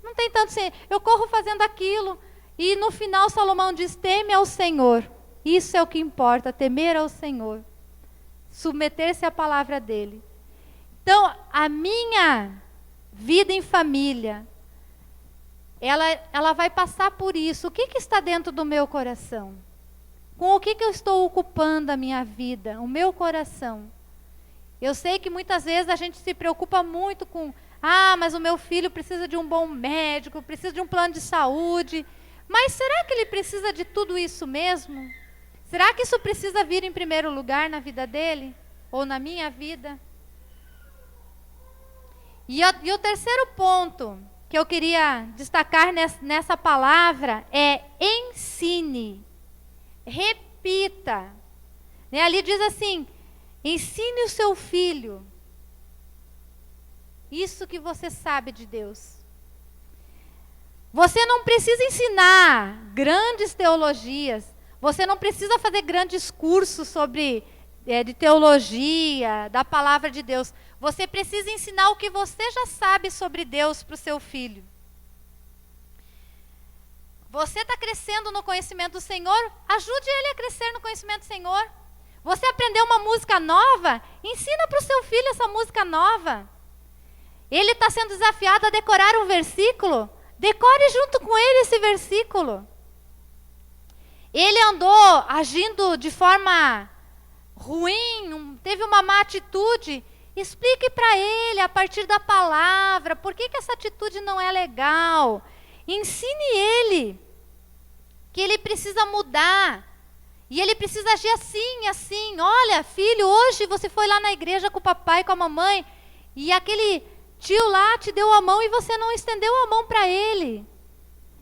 não tem tanto assim, eu corro fazendo aquilo. E no final Salomão diz, teme ao Senhor. Isso é o que importa, temer ao Senhor. Submeter-se à palavra dele. Então, a minha vida em família, ela vai passar por isso. O que está dentro do meu coração? Com o que eu estou ocupando a minha vida, o meu coração? Eu sei que muitas vezes a gente se preocupa muito com, mas o meu filho precisa de um bom médico, precisa de um plano de saúde. Mas será que ele precisa de tudo isso mesmo? Será que isso precisa vir em primeiro lugar na vida dele? Ou na minha vida? E o terceiro ponto que eu queria destacar nessa palavra é ensine. Repita. Ali diz assim, ensine o seu filho isso que você sabe de Deus. Você não precisa ensinar grandes teologias, você não precisa fazer grandes cursos de teologia, da palavra de Deus. Você precisa ensinar o que você já sabe sobre Deus para o seu filho. Você está crescendo no conhecimento do Senhor? Ajude ele a crescer no conhecimento do Senhor. Você aprendeu uma música nova? Ensina para o seu filho essa música nova. Ele está sendo desafiado a decorar um versículo? Decore junto com ele esse versículo. Ele andou agindo de forma ruim, teve uma má atitude. Explique para ele, a partir da palavra, por que essa atitude não é legal. Ensine ele que ele precisa mudar. E ele precisa agir assim, assim. Olha, filho, hoje você foi lá na igreja com o papai e com a mamãe, e aquele tio lá te deu a mão e você não estendeu a mão para ele.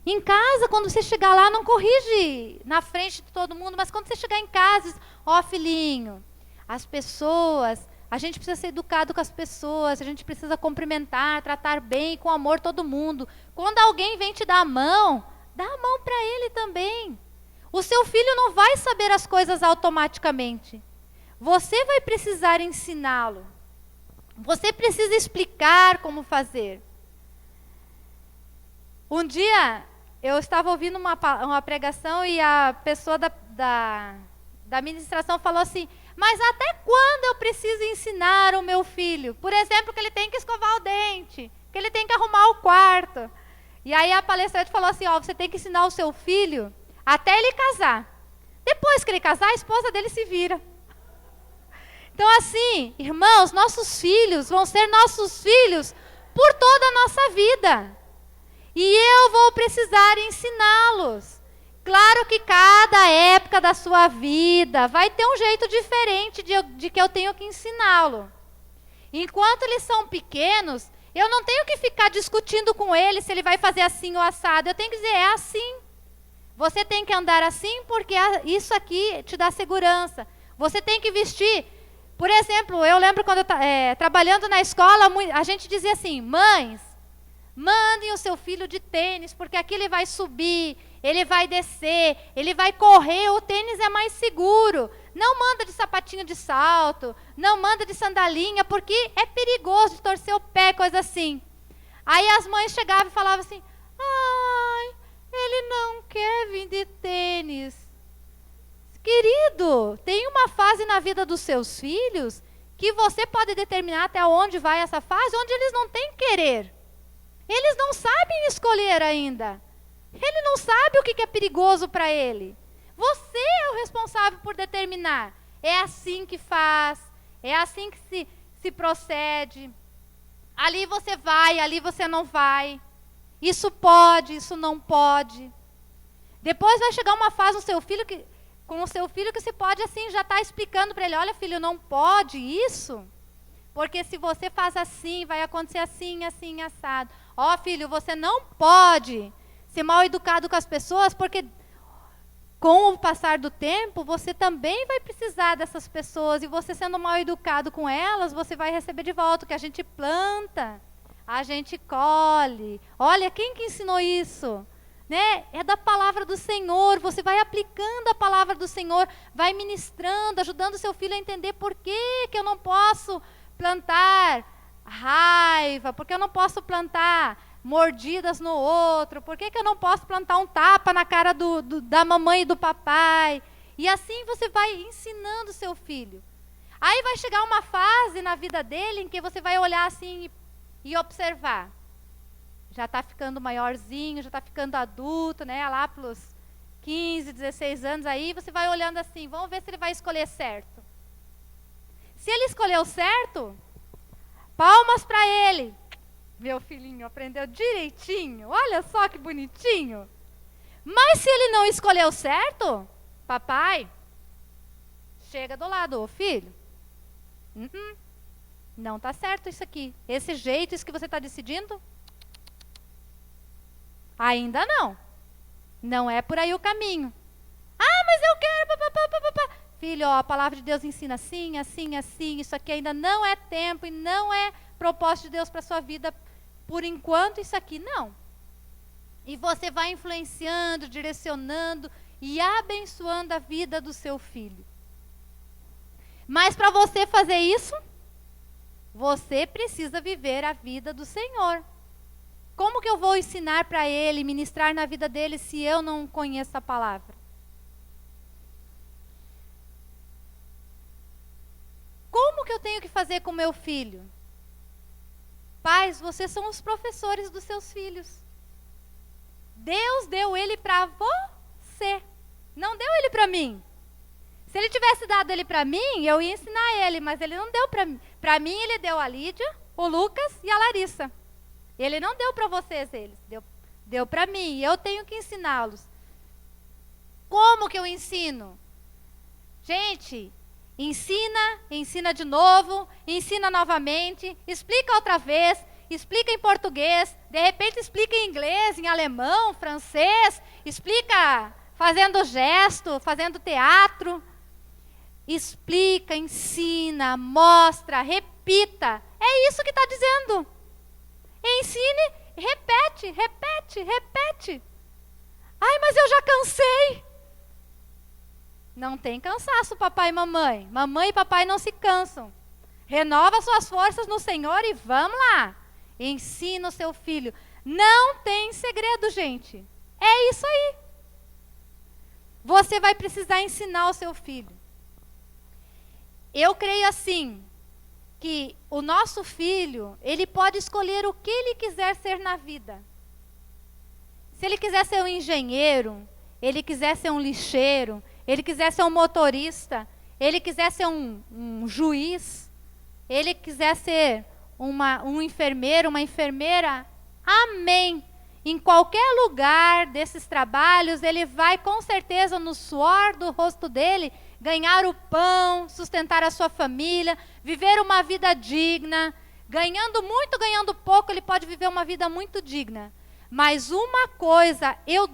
Em casa, quando você chegar lá, não corrige na frente de todo mundo, mas quando você chegar em casa, diz, filhinho, as pessoas, a gente precisa ser educado com as pessoas, a gente precisa cumprimentar, tratar bem, com amor todo mundo. Quando alguém vem te dar a mão, dá a mão para ele também. O seu filho não vai saber as coisas automaticamente. Você vai precisar ensiná-lo. Você precisa explicar como fazer. Um dia, eu estava ouvindo uma pregação e a pessoa da administração falou assim, mas até quando eu preciso ensinar o meu filho? Por exemplo, que ele tem que escovar o dente, que ele tem que arrumar o quarto. E aí a palestrante falou assim, você tem que ensinar o seu filho até ele casar. Depois que ele casar, a esposa dele se vira. Então assim, irmãos, nossos filhos vão ser nossos filhos por toda a nossa vida. E eu vou precisar ensiná-los. Claro que cada época da sua vida vai ter um jeito diferente de que eu tenho que ensiná-lo. Enquanto eles são pequenos, eu não tenho que ficar discutindo com ele se ele vai fazer assim ou assado. Eu tenho que dizer, é assim. Você tem que andar assim porque isso aqui te dá segurança. Você tem que vestir. Por exemplo, eu lembro quando trabalhando na escola, a gente dizia assim, mães, mandem o seu filho de tênis, porque aqui ele vai subir, ele vai descer, ele vai correr, o tênis é mais seguro. Não manda de sapatinho de salto, não manda de sandalinha, porque é perigoso de torcer o pé, coisa assim. Aí as mães chegavam e falavam assim, ai, ele não quer vir de tênis. Querido, tem uma fase na vida dos seus filhos que você pode determinar até onde vai essa fase, onde eles não têm querer. Eles não sabem escolher ainda. Ele não sabe o que é perigoso para ele. Você é o responsável por determinar. É assim que faz, é assim que se procede. Ali você vai, ali você não vai. Isso pode, isso não pode. Depois vai chegar uma fase com o seu filho que você pode assim já estar explicando para ele, olha filho, não pode isso, porque se você faz assim, vai acontecer assim, assim, assado. Ó filho, você não pode ser mal educado com as pessoas, porque com o passar do tempo, você também vai precisar dessas pessoas, e você sendo mal educado com elas, você vai receber de volta. O que a gente planta, a gente colhe. Olha, quem que ensinou isso? Né? É da palavra do Senhor. Você vai aplicando a palavra do Senhor, vai ministrando, ajudando o seu filho a entender por que eu não posso plantar raiva, porque eu não posso plantar mordidas no outro, por que eu não posso plantar um tapa na cara da mamãe e do papai? E assim você vai ensinando o seu filho. Aí vai chegar uma fase na vida dele em que você vai olhar assim e observar. Já está ficando maiorzinho, já está ficando adulto, né? Lá pelos 15, 16 anos aí, você vai olhando assim, vamos ver se ele vai escolher certo. Se ele escolheu certo, palmas para ele. Meu filhinho aprendeu direitinho, olha só que bonitinho. Mas se ele não escolheu certo, papai, chega do lado, ô filho, não está certo isso aqui. Esse jeito, isso que você está decidindo, ainda não. Não é por aí o caminho. Ah, mas eu quero, Filho, ó, a palavra de Deus ensina assim, assim, assim. Isso aqui ainda não é tempo e não é propósito de Deus para a sua vida. Por enquanto, isso aqui não. E você vai influenciando, direcionando e abençoando a vida do seu filho. Mas para você fazer isso, você precisa viver a vida do Senhor. Como que eu vou ensinar para ele, ministrar na vida dele, se eu não conheço a palavra? Como que eu tenho que fazer com meu filho? Pais, vocês são os professores dos seus filhos. Deus deu ele para você. Não deu ele para mim. Se ele tivesse dado ele para mim, eu ia ensinar ele, mas ele não deu para mim. Para mim, ele deu a Lídia, o Lucas e a Larissa. Ele não deu para vocês eles, deu para mim. Eu tenho que ensiná-los. Como que eu ensino? Gente, ensina de novo, ensina novamente, explica outra vez, explica em português, de repente explica em inglês, em alemão, francês, explica fazendo gesto, fazendo teatro. Explica, ensina, mostra, repita. É isso que está dizendo. Ensine, repete, repete, repete. Ai, mas eu já cansei. Não tem cansaço, papai e mamãe. Mamãe e papai não se cansam. Renova suas forças no Senhor e vamos lá. Ensina o seu filho. Não tem segredo, gente. É isso aí. Você vai precisar ensinar o seu filho. Eu creio assim, que o nosso filho, ele pode escolher o que ele quiser ser na vida. Se ele quiser ser um engenheiro, ele quiser ser um lixeiro, ele quiser ser um motorista, ele quiser ser um juiz, ele quiser ser um enfermeiro, uma enfermeira, amém. Em qualquer lugar desses trabalhos, ele vai com certeza no suor do rosto dele ganhar o pão, sustentar a sua família, viver uma vida digna. Ganhando muito, ganhando pouco, ele pode viver uma vida muito digna. Mas uma coisa eu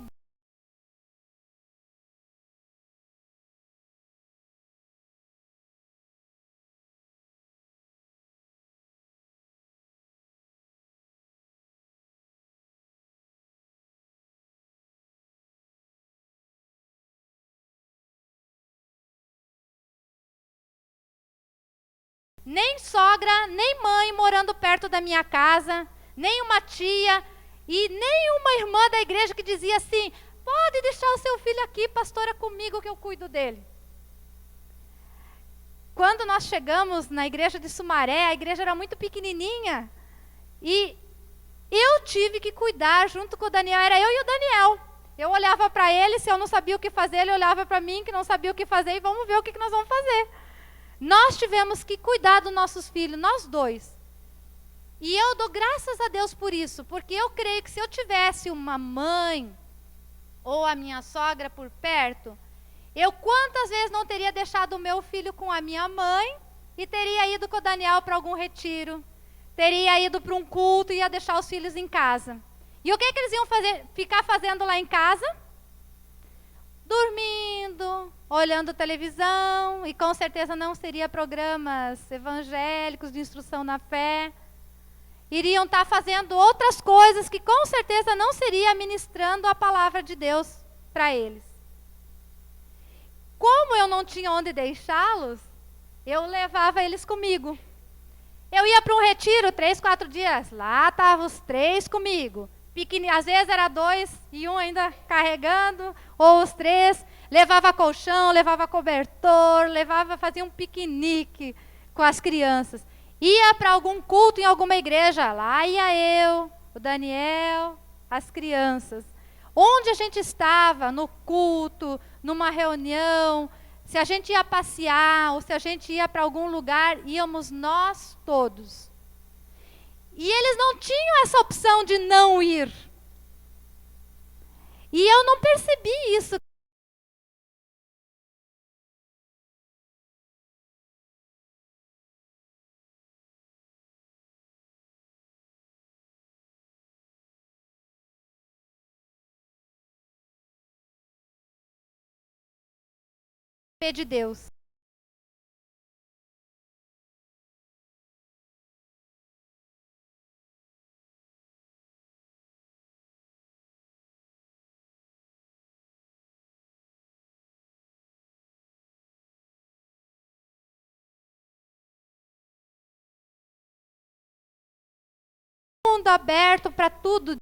nem sogra, nem mãe morando perto da minha casa, nem uma tia e nem uma irmã da igreja que dizia assim: pode deixar o seu filho aqui, pastora, comigo que eu cuido dele. Quando nós chegamos na igreja de Sumaré, a igreja era muito pequenininha e eu tive que cuidar junto com o Daniel, era eu e o Daniel. Eu olhava para ele, se eu não sabia o que fazer, ele olhava para mim que não sabia o que fazer e vamos ver o que nós vamos fazer. Nós tivemos que cuidar dos nossos filhos, nós dois. E eu dou graças a Deus por isso, porque eu creio que se eu tivesse uma mãe ou a minha sogra por perto, eu quantas vezes não teria deixado o meu filho com a minha mãe e teria ido com o Daniel para algum retiro, teria ido para um culto e ia deixar os filhos em casa. E o que eles iam fazer? Ficar fazendo lá em casa? Dormindo, olhando televisão, e com certeza não seria programas evangélicos de instrução na fé. Iriam estar fazendo outras coisas que com certeza não seria ministrando a palavra de Deus para eles. Como eu não tinha onde deixá-los, eu levava eles comigo. Eu ia para um retiro 3, 4 dias, lá estavam os 3 comigo. Às vezes era 2 e um ainda carregando, ou os 3, levava colchão, levava cobertor, fazia um piquenique com as crianças. Ia para algum culto em alguma igreja, lá ia eu, o Daniel, as crianças. Onde a gente estava, no culto, numa reunião, se a gente ia passear, ou se a gente ia para algum lugar, íamos nós todos. E eles não tinham essa opção de não ir. E eu não percebi isso. De Deus. Mundo aberto para tudo.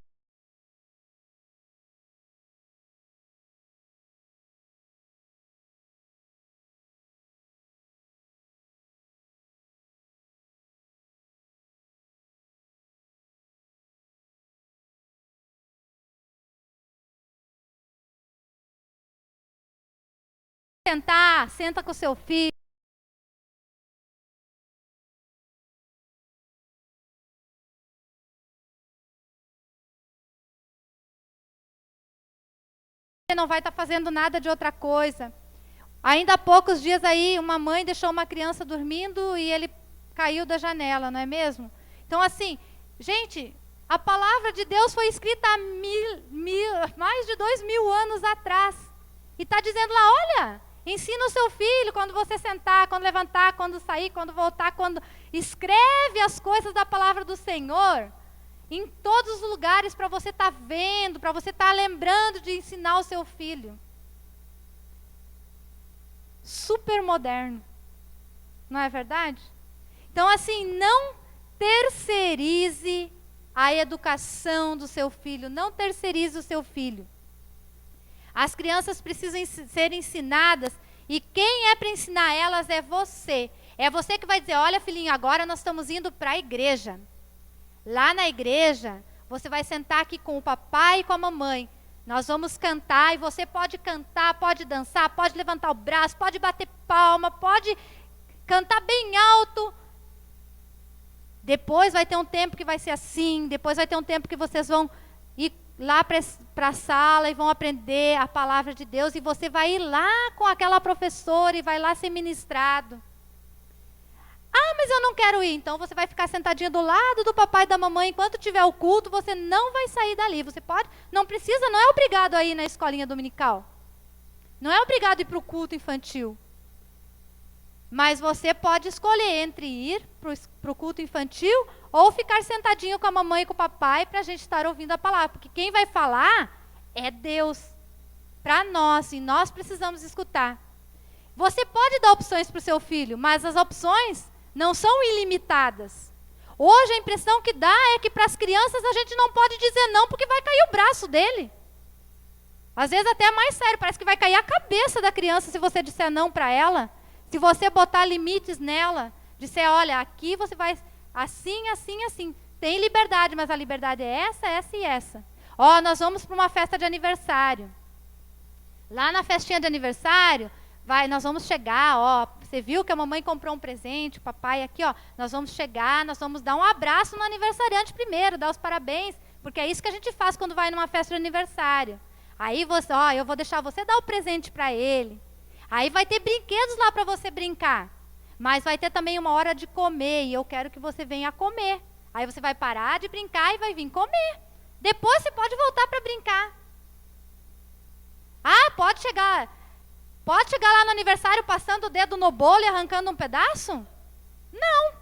Senta com o seu filho. Você não vai estar fazendo nada de outra coisa. Ainda há poucos dias aí, uma mãe deixou uma criança dormindo e ele caiu da janela, não é mesmo? Então assim, gente, a palavra de Deus foi escrita há mais de 2000 anos atrás. E está dizendo lá, olha, ensina o seu filho quando você sentar, quando levantar, quando sair, quando voltar, quando escreve as coisas da palavra do Senhor em todos os lugares para você estar vendo, para você estar lembrando de ensinar o seu filho. Super moderno, não é verdade? Então assim, não terceirize a educação do seu filho, não terceirize o seu filho. As crianças precisam ser ensinadas e quem é para ensinar elas é você. É você que vai dizer, olha filhinho, agora nós estamos indo para a igreja. Lá na igreja, você vai sentar aqui com o papai e com a mamãe. Nós vamos cantar e você pode cantar, pode dançar, pode levantar o braço, pode bater palma, pode cantar bem alto. Depois vai ter um tempo que vai ser assim, depois vai ter um tempo que vocês vão ir lá para a sala e vão aprender a palavra de Deus e você vai ir lá com aquela professora e vai lá ser ministrado. Ah, mas eu não quero ir. Então você vai ficar sentadinho do lado do papai e da mamãe. Enquanto tiver o culto, você não vai sair dali. Você pode, não precisa, não é obrigado a ir na escolinha dominical. Não é obrigado a ir para o culto infantil. Mas você pode escolher entre ir para o culto infantil ou ficar sentadinho com a mamãe e com o papai para a gente estar ouvindo a palavra. Porque quem vai falar é Deus para nós e nós precisamos escutar. Você pode dar opções para o seu filho, mas as opções não são ilimitadas. Hoje a impressão que dá é que para as crianças a gente não pode dizer não porque vai cair o braço dele. Às vezes até é mais sério, parece que vai cair a cabeça da criança se você disser não para ela. Se você botar limites nela, disser, olha, aqui você vai assim, assim, assim. Tem liberdade, mas a liberdade é essa, essa e essa. Ó, nós vamos para uma festa de aniversário. Lá na festinha de aniversário, nós vamos chegar, ó, você viu que a mamãe comprou um presente, o papai aqui, ó, nós vamos chegar, nós vamos dar um abraço no aniversariante primeiro, dar os parabéns, porque é isso que a gente faz quando vai numa festa de aniversário. Aí você, ó, eu vou deixar você dar o presente para ele. Aí vai ter brinquedos lá para você brincar. Mas vai ter também uma hora de comer e eu quero que você venha comer. Aí você vai parar de brincar e vai vir comer. Depois você pode voltar para brincar. Ah, pode chegar lá no aniversário passando o dedo no bolo e arrancando um pedaço? Não.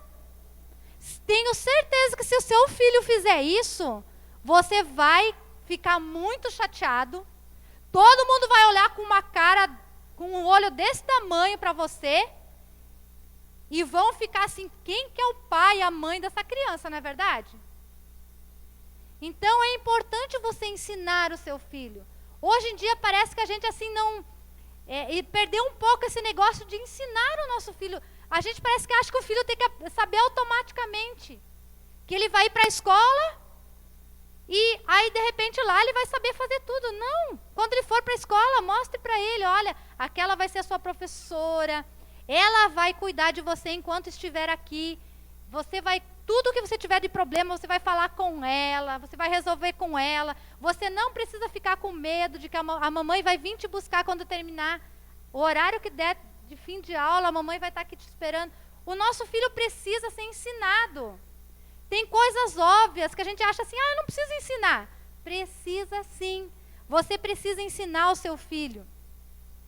Tenho certeza que se o seu filho fizer isso, você vai ficar muito chateado. Todo mundo vai olhar com uma cara, com um olho desse tamanho para você. E vão ficar assim, quem que é o pai e a mãe dessa criança, não é verdade? Então é importante você ensinar o seu filho. Hoje em dia parece que a gente assim não... e perdeu um pouco esse negócio de ensinar o nosso filho. A gente parece que acha que o filho tem que saber automaticamente. Que ele vai ir para a escola e aí de repente lá ele vai saber fazer tudo. Não, quando ele for para a escola, mostre para ele, olha, aquela vai ser a sua professora, ela vai cuidar de você enquanto estiver aqui, você vai, tudo que você tiver de problema, você vai falar com ela, você vai resolver com ela, você não precisa ficar com medo de que a mamãe vai vir te buscar quando terminar o horário que der de fim de aula, a mamãe vai estar aqui te esperando. O nosso filho precisa ser ensinado. Tem coisas óbvias que a gente acha assim, eu não preciso ensinar. Precisa sim. Você precisa ensinar o seu filho.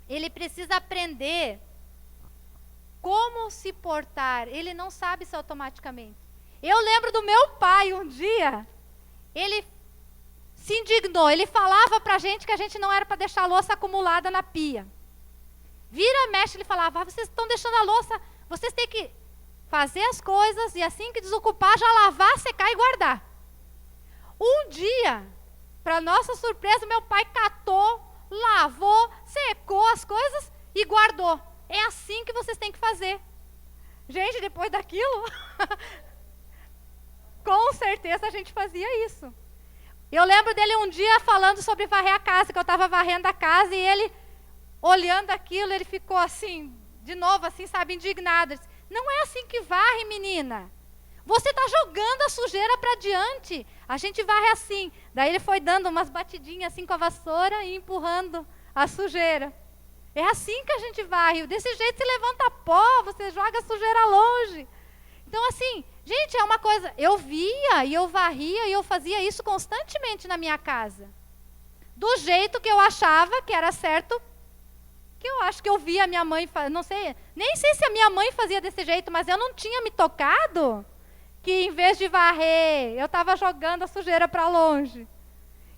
Ele precisa aprender como se portar. Ele não sabe isso automaticamente. Eu lembro do meu pai um dia, ele se indignou, ele falava pra gente que a gente não era para deixar a louça acumulada na pia. Vira e mexe, ele falava, vocês estão deixando a louça, vocês têm que fazer as coisas e assim que desocupar, já lavar, secar e guardar. Um dia, para nossa surpresa, meu pai catou, lavou, secou as coisas e guardou. É assim que vocês têm que fazer. Gente, depois daquilo, com certeza a gente fazia isso. Eu lembro dele um dia falando sobre varrer a casa, que eu estava varrendo a casa e ele, olhando aquilo, ele ficou assim, de novo, assim, sabe, indignado. Ele disse, não é assim que varre, menina. Você está jogando a sujeira para diante. A gente varre assim. Daí ele foi dando umas batidinhas assim com a vassoura e empurrando a sujeira. É assim que a gente varre. Desse jeito você levanta pó, você joga a sujeira longe. Então assim, gente, é uma coisa... Eu via e eu varria e eu fazia isso constantemente na minha casa. Do jeito que eu achava que era certo, que eu acho que eu via a minha mãe fazer, não sei, nem sei se a minha mãe fazia desse jeito, mas eu não tinha me tocado que em vez de varrer, eu estava jogando a sujeira para longe.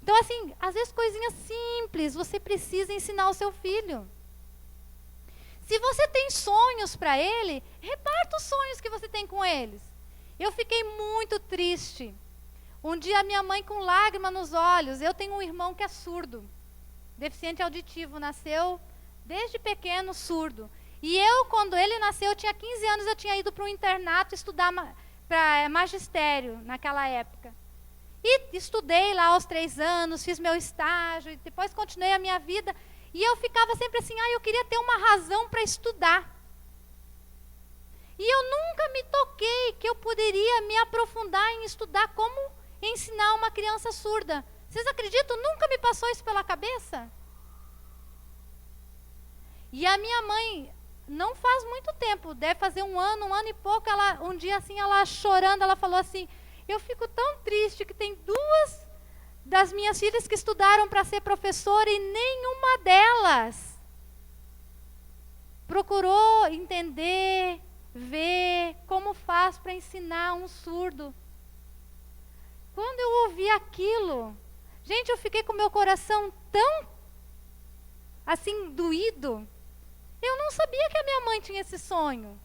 Então assim, às vezes coisinhas simples, você precisa ensinar o seu filho. Se você tem sonhos para ele, reparta os sonhos que você tem com eles. Eu fiquei muito triste. Um dia minha mãe com lágrima nos olhos, eu tenho um irmão que é surdo, deficiente auditivo, nasceu desde pequeno surdo. E eu, quando ele nasceu, eu tinha 15 anos, eu tinha ido para um internato estudar para magistério naquela época. E estudei lá aos 3 anos, fiz meu estágio, e depois continuei a minha vida. E eu ficava sempre assim, eu queria ter uma razão para estudar. E eu nunca me toquei que eu poderia me aprofundar em estudar como ensinar uma criança surda. Vocês acreditam? Nunca me passou isso pela cabeça. E a minha mãe, não faz muito tempo, deve fazer um ano e pouco, um dia assim, ela chorando, ela falou assim, eu fico tão triste que tem 2 das minhas filhas que estudaram para ser professora e nenhuma delas procurou entender, ver como faz para ensinar um surdo. Quando eu ouvi aquilo, gente, eu fiquei com meu coração tão assim doído. Eu não sabia que a minha mãe tinha esse sonho.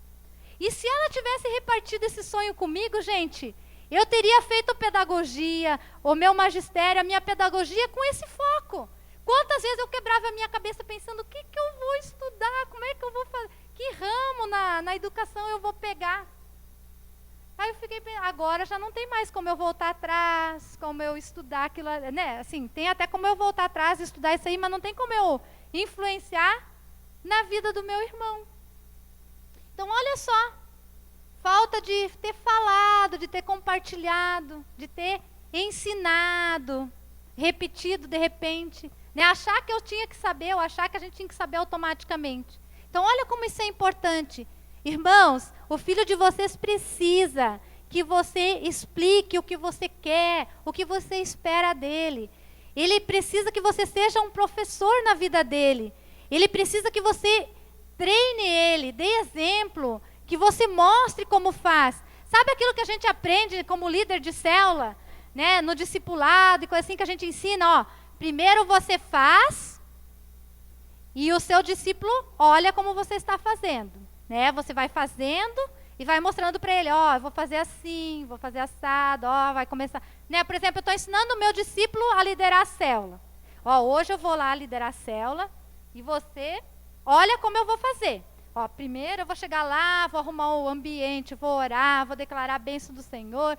E se ela tivesse repartido esse sonho comigo, gente, eu teria feito pedagogia, o meu magistério, a minha pedagogia com esse foco. Quantas vezes eu quebrava a minha cabeça pensando, o que eu vou estudar? Como é que eu vou fazer? Que ramo na educação eu vou pegar? Aí eu fiquei pensando, agora já não tem mais como eu voltar atrás, como eu estudar aquilo, né? Assim, tem até como eu voltar atrás e estudar isso aí, mas não tem como eu influenciar na vida do meu irmão. Então, olha só, falta de ter falado, de ter compartilhado, de ter ensinado, repetido de repente, né? Achar que eu tinha que saber, ou achar que a gente tinha que saber automaticamente. Então, olha como isso é importante. Irmãos, o filho de vocês precisa que você explique o que você quer, o que você espera dele. Ele precisa que você seja um professor na vida dele. Ele precisa que você treine ele, dê exemplo, que você mostre como faz. Sabe aquilo que a gente aprende como líder de célula, né, no discipulado e coisa assim que a gente ensina, primeiro você faz e o seu discípulo olha como você está fazendo, né? Você vai fazendo e vai mostrando para ele, eu vou fazer assim, vou fazer assado, vai começar, né? Por exemplo, eu estou ensinando o meu discípulo a liderar a célula. Hoje eu vou lá liderar a célula e você olha como eu vou fazer. Primeiro eu vou chegar lá, vou arrumar o ambiente, vou orar, vou declarar a bênção do Senhor.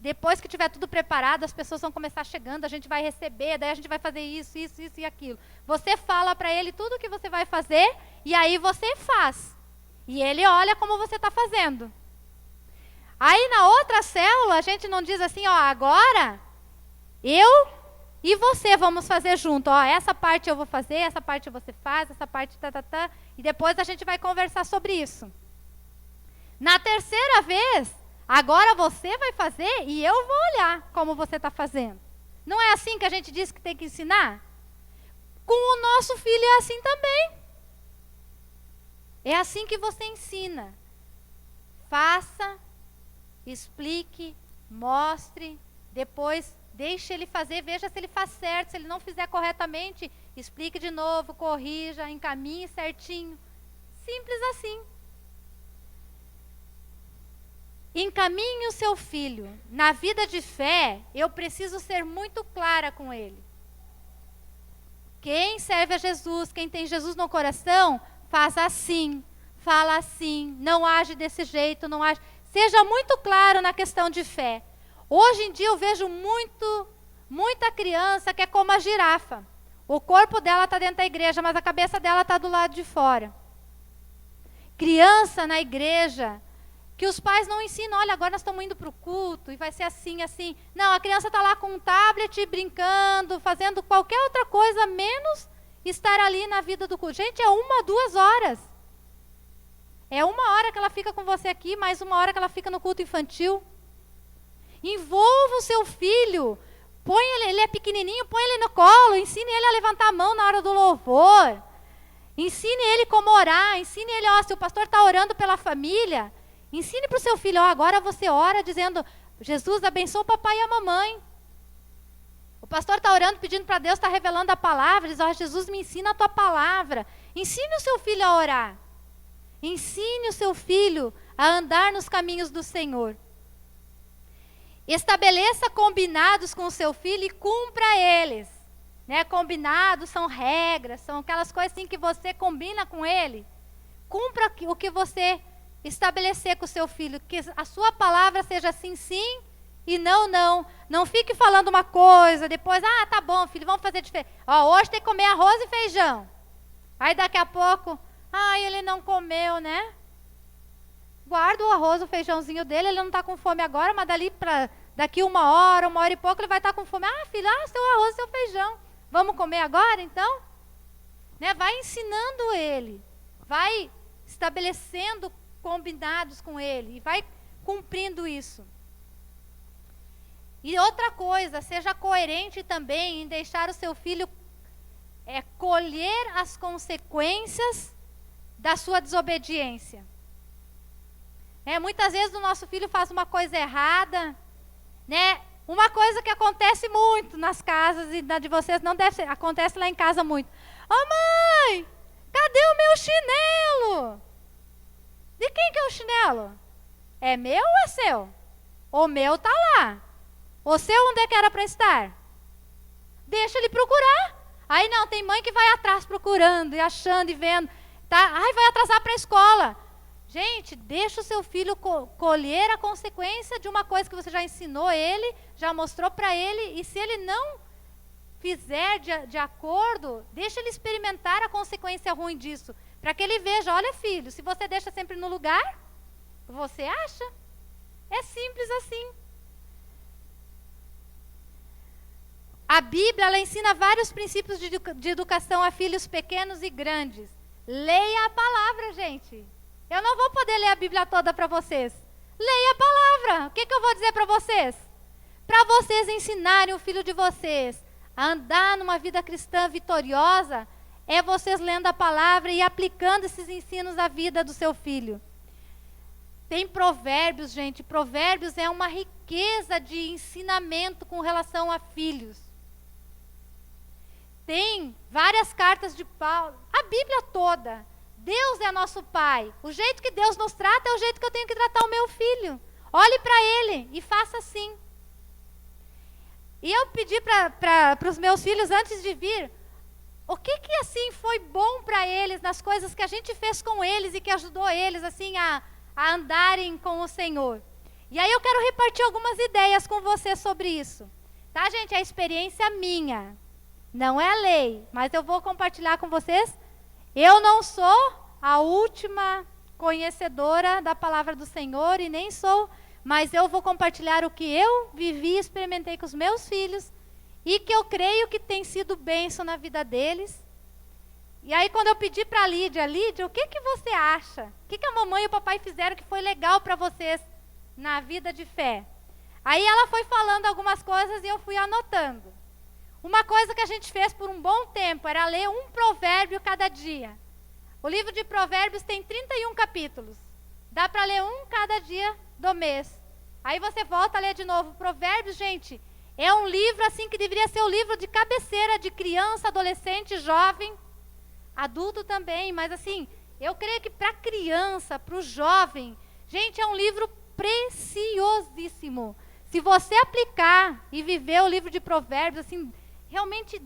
Depois que tiver tudo preparado, as pessoas vão começar chegando, a gente vai receber, daí a gente vai fazer isso e aquilo. Você fala para ele tudo o que você vai fazer e aí você faz. E ele olha como você está fazendo. Aí na outra célula, a gente não diz assim, agora eu e você vamos fazer junto. Essa parte eu vou fazer, essa parte você faz, essa parte e depois a gente vai conversar sobre isso. Na terceira vez, agora você vai fazer e eu vou olhar como você está fazendo. Não é assim que a gente diz que tem que ensinar? Com o nosso filho é assim também. É assim que você ensina. Faça, explique, mostre, depois deixe ele fazer, veja se ele faz certo. Se ele não fizer corretamente, explique de novo, corrija, encaminhe certinho. Simples assim. Encaminhe o seu filho. Na vida de fé, eu preciso ser muito clara com ele. Quem serve a Jesus, quem tem Jesus no coração, faz assim, fala assim, não age desse jeito, não age. Seja muito claro na questão de fé. Hoje em dia eu vejo muita criança que é como a girafa. O corpo dela está dentro da igreja, mas a cabeça dela está do lado de fora. Criança na igreja, que os pais não ensinam, olha, agora nós estamos indo para o culto e vai ser assim, assim. Não, a criança está lá com um tablet, brincando, fazendo qualquer outra coisa, menos estar ali na vida do culto. Gente, é 1, 2 horas. É 1 hora que ela fica com você aqui, mais 1 hora que ela fica no culto infantil. Envolva o seu filho. Põe ele é pequenininho, põe ele no colo, ensine ele a levantar a mão na hora do louvor. Ensine ele como orar, ensine ele, se o pastor está orando pela família, ensine para o seu filho, agora você ora dizendo, Jesus abençoa o papai e a mamãe. O pastor está orando, pedindo para Deus, está revelando a palavra, diz, Jesus me ensina a tua palavra. Ensine o seu filho a orar. Ensine o seu filho a andar nos caminhos do Senhor. Estabeleça combinados com o seu filho e cumpra eles. Né? Combinados são regras, são aquelas coisas assim que você combina com ele. Cumpra o que você estabelecer com o seu filho, que a sua palavra seja assim sim e não fique falando uma coisa, depois, tá bom, filho, vamos fazer diferente. Hoje tem que comer arroz e feijão. Aí daqui a pouco, ele não comeu, né? Guarda o arroz, o feijãozinho dele, ele não está com fome agora, mas daqui uma hora e pouco, ele vai estar com fome. Filho, seu arroz, seu feijão. Vamos comer agora, então? Né? Vai ensinando ele, vai estabelecendo combinados com ele, e vai cumprindo isso. E outra coisa, seja coerente também em deixar o seu filho colher as consequências da sua desobediência. Muitas vezes o nosso filho faz uma coisa errada, né? Uma coisa que acontece muito nas casas, e na de vocês não deve ser, acontece lá em casa muito. Mãe, cadê o meu chinelo? De quem que é o chinelo? É meu ou é seu? O meu tá lá. O seu onde é que era para estar? Deixa ele procurar. Aí não, tem mãe que vai atrás procurando e achando e vendo. Vai atrasar para a escola. Gente, deixa o seu filho colher a consequência de uma coisa que você já ensinou ele, já mostrou para ele, e se ele não fizer de acordo, deixa ele experimentar a consequência ruim disso, para que ele veja, olha filho, se você deixa sempre no lugar, você acha? É simples assim. A Bíblia, ela ensina vários princípios de educação a filhos pequenos e grandes. Leia a palavra, gente. Eu não vou poder ler a Bíblia toda para vocês. Leia a palavra. O que eu vou dizer para vocês? Para vocês ensinarem o filho de vocês a andar numa vida cristã vitoriosa, é vocês lendo a palavra e aplicando esses ensinos à vida do seu filho. Tem provérbios, gente. Provérbios é uma riqueza de ensinamento com relação a filhos. Tem várias cartas de Paulo. A Bíblia toda. Deus é nosso Pai. O jeito que Deus nos trata é o jeito que eu tenho que tratar o meu filho. Olhe para ele e faça assim. E eu pedi para os meus filhos antes de vir, o que assim foi bom para eles nas coisas que a gente fez com eles e que ajudou eles assim a andarem com o Senhor. E aí eu quero repartir algumas ideias com você sobre isso. Tá, gente? É a experiência minha. Não é a lei, mas eu vou compartilhar com vocês. Eu não sou a última conhecedora da palavra do Senhor e nem sou, mas eu vou compartilhar o que eu vivi e experimentei com os meus filhos e que eu creio que tem sido bênção na vida deles. E aí quando eu pedi para a Lídia, o que você acha? O que a mamãe e o papai fizeram que foi legal para vocês na vida de fé? Aí ela foi falando algumas coisas e eu fui anotando. Uma coisa que a gente fez por um bom tempo era ler um provérbio cada dia. O livro de Provérbios tem 31 capítulos. Dá para ler um cada dia do mês. Aí você volta a ler de novo. Provérbios, gente, é um livro assim que deveria ser o livro de cabeceira de criança, adolescente, jovem, adulto também. Mas assim, eu creio que para criança, para o jovem, gente, é um livro preciosíssimo. Se você aplicar e viver o livro de Provérbios, assim, realmente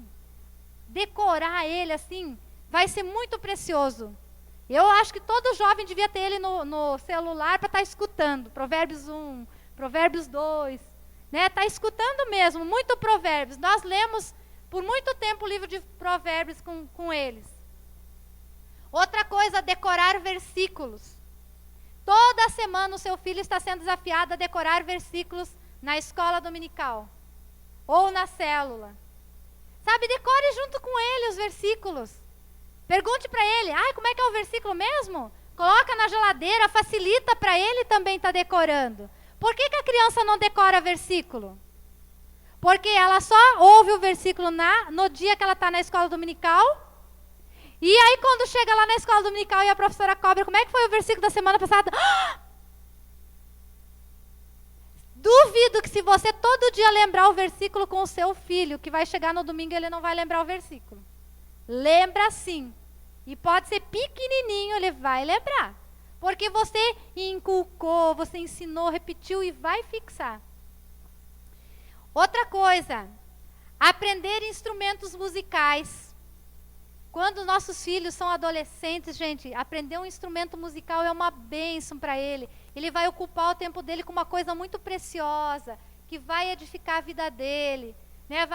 decorar ele, assim, vai ser muito precioso. Eu acho que todo jovem devia ter ele no celular para estar escutando. Provérbios 1, Provérbios 2, né? Está escutando mesmo, muito Provérbios. Nós lemos por muito tempo o livro de Provérbios com eles. Outra coisa, decorar versículos. Toda semana o seu filho está sendo desafiado a decorar versículos na escola dominical ou na célula. Sabe, decore junto com ele os versículos. Pergunte para ele, como é que é o versículo mesmo? Coloca na geladeira, facilita para ele também estar decorando. Por que a criança não decora versículo? Porque ela só ouve o versículo no dia que ela está na escola dominical. E aí quando chega lá na escola dominical e a professora cobra, como é que foi o versículo da semana passada? Duvido que se você todo dia lembrar o versículo com o seu filho, que vai chegar no domingo ele não vai lembrar o versículo. Lembra sim. E pode ser pequenininho, ele vai lembrar. Porque você inculcou, você ensinou, repetiu e vai fixar. Outra coisa, aprender instrumentos musicais. Quando nossos filhos são adolescentes, gente, aprender um instrumento musical é uma bênção para ele. Ele vai ocupar o tempo dele com uma coisa muito preciosa, que vai edificar a vida dele, né?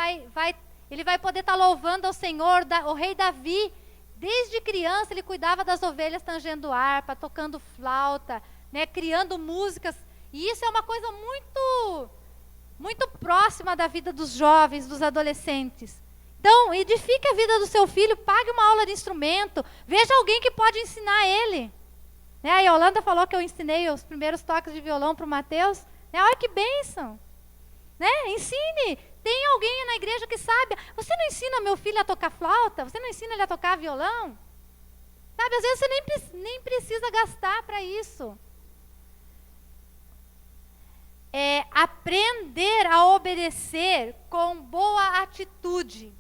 Ele vai poder estar louvando ao Senhor. O rei Davi, desde criança, ele cuidava das ovelhas tangendo harpa, tocando flauta, né? Criando músicas. E isso é uma coisa muito, muito próxima da vida dos jovens, dos adolescentes. Então, edifique a vida do seu filho, pague uma aula de instrumento, veja alguém que pode ensinar ele. Né? A Yolanda falou que eu ensinei os primeiros toques de violão para o Mateus. Né? Olha que bênção. Né? Ensine. Tem alguém na igreja que sabe. Você não ensina meu filho a tocar flauta? Você não ensina ele a tocar violão? Sabe, às vezes você nem precisa gastar para isso. Aprender a obedecer com boa atitude.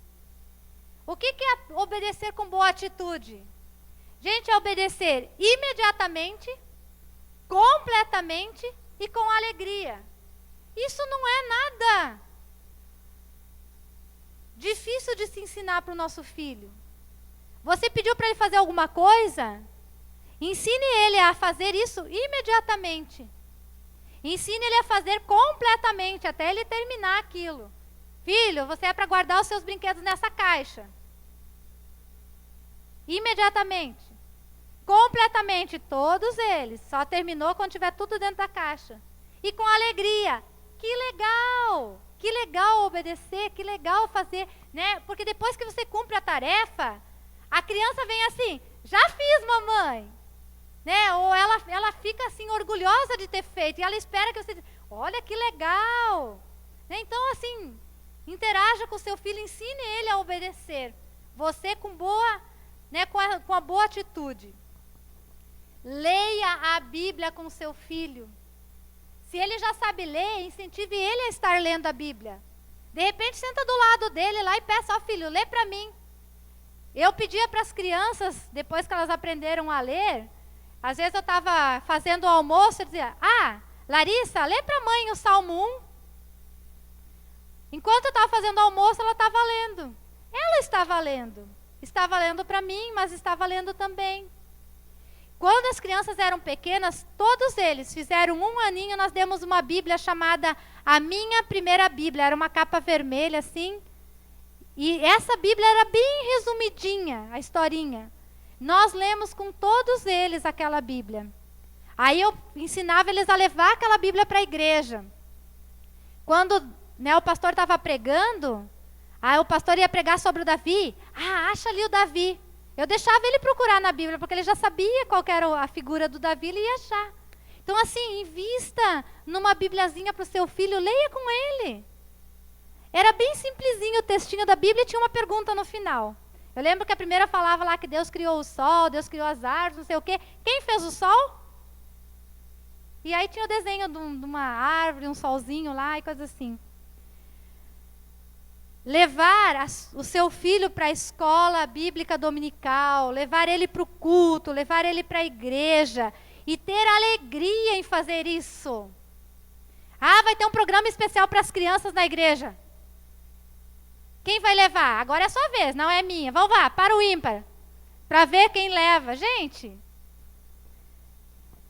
O que é obedecer com boa atitude? Gente, é obedecer imediatamente, completamente e com alegria. Isso não é nada difícil de se ensinar para o nosso filho. Você pediu para ele fazer alguma coisa? Ensine ele a fazer isso imediatamente. Ensine ele a fazer completamente, até ele terminar aquilo. Filho, você é para guardar os seus brinquedos nessa caixa. Imediatamente. Completamente, todos eles. Só terminou quando tiver tudo dentro da caixa. E com alegria. Que legal! Que legal obedecer, que legal fazer, né? Porque depois que você cumpre a tarefa, a criança vem assim, já fiz, mamãe. Né? Ou ela fica assim, orgulhosa de ter feito. E ela espera que você... Olha que legal! Né? Então, assim, interaja com o seu filho, ensine ele a obedecer. Você com boa... Né, com a boa atitude. Leia a Bíblia com seu filho. Se ele já sabe ler, incentive ele a estar lendo a Bíblia. De repente, senta do lado dele lá e peça, ó filho, lê para mim. Eu pedia para as crianças, depois que elas aprenderam a ler, às vezes eu estava fazendo o almoço e dizia, Larissa, lê para a mãe o Salmo 1. Enquanto eu estava fazendo o almoço, ela estava lendo. Ela estava lendo. Estava lendo para mim, mas estava lendo também. Quando as crianças eram pequenas, todos eles fizeram 1 aninho, nós demos uma Bíblia chamada A Minha Primeira Bíblia. Era uma capa vermelha assim. E essa Bíblia era bem resumidinha, a historinha. Nós lemos com todos eles aquela Bíblia. Aí eu ensinava eles a levar aquela Bíblia para a igreja. Quando o pastor estava pregando... Aí o pastor ia pregar sobre o Davi. Acha ali o Davi. Eu deixava ele procurar na Bíblia, porque ele já sabia qual que era a figura do Davi, ele ia achar. Então, assim, invista numa bibliazinha para o seu filho, leia com ele. Era bem simplesinho o textinho da Bíblia e tinha uma pergunta no final. Eu lembro que a primeira falava lá que Deus criou o sol, Deus criou as árvores, não sei o quê. Quem fez o sol? E aí tinha o desenho de uma árvore, um solzinho lá e coisa assim. Levar o seu filho para a escola bíblica dominical, levar ele para o culto, levar ele para a igreja e ter alegria em fazer isso. Vai ter um programa especial para as crianças na igreja. Quem vai levar? Agora é a sua vez, não é minha. Vamos lá, para o ímpar, para ver quem leva. Gente,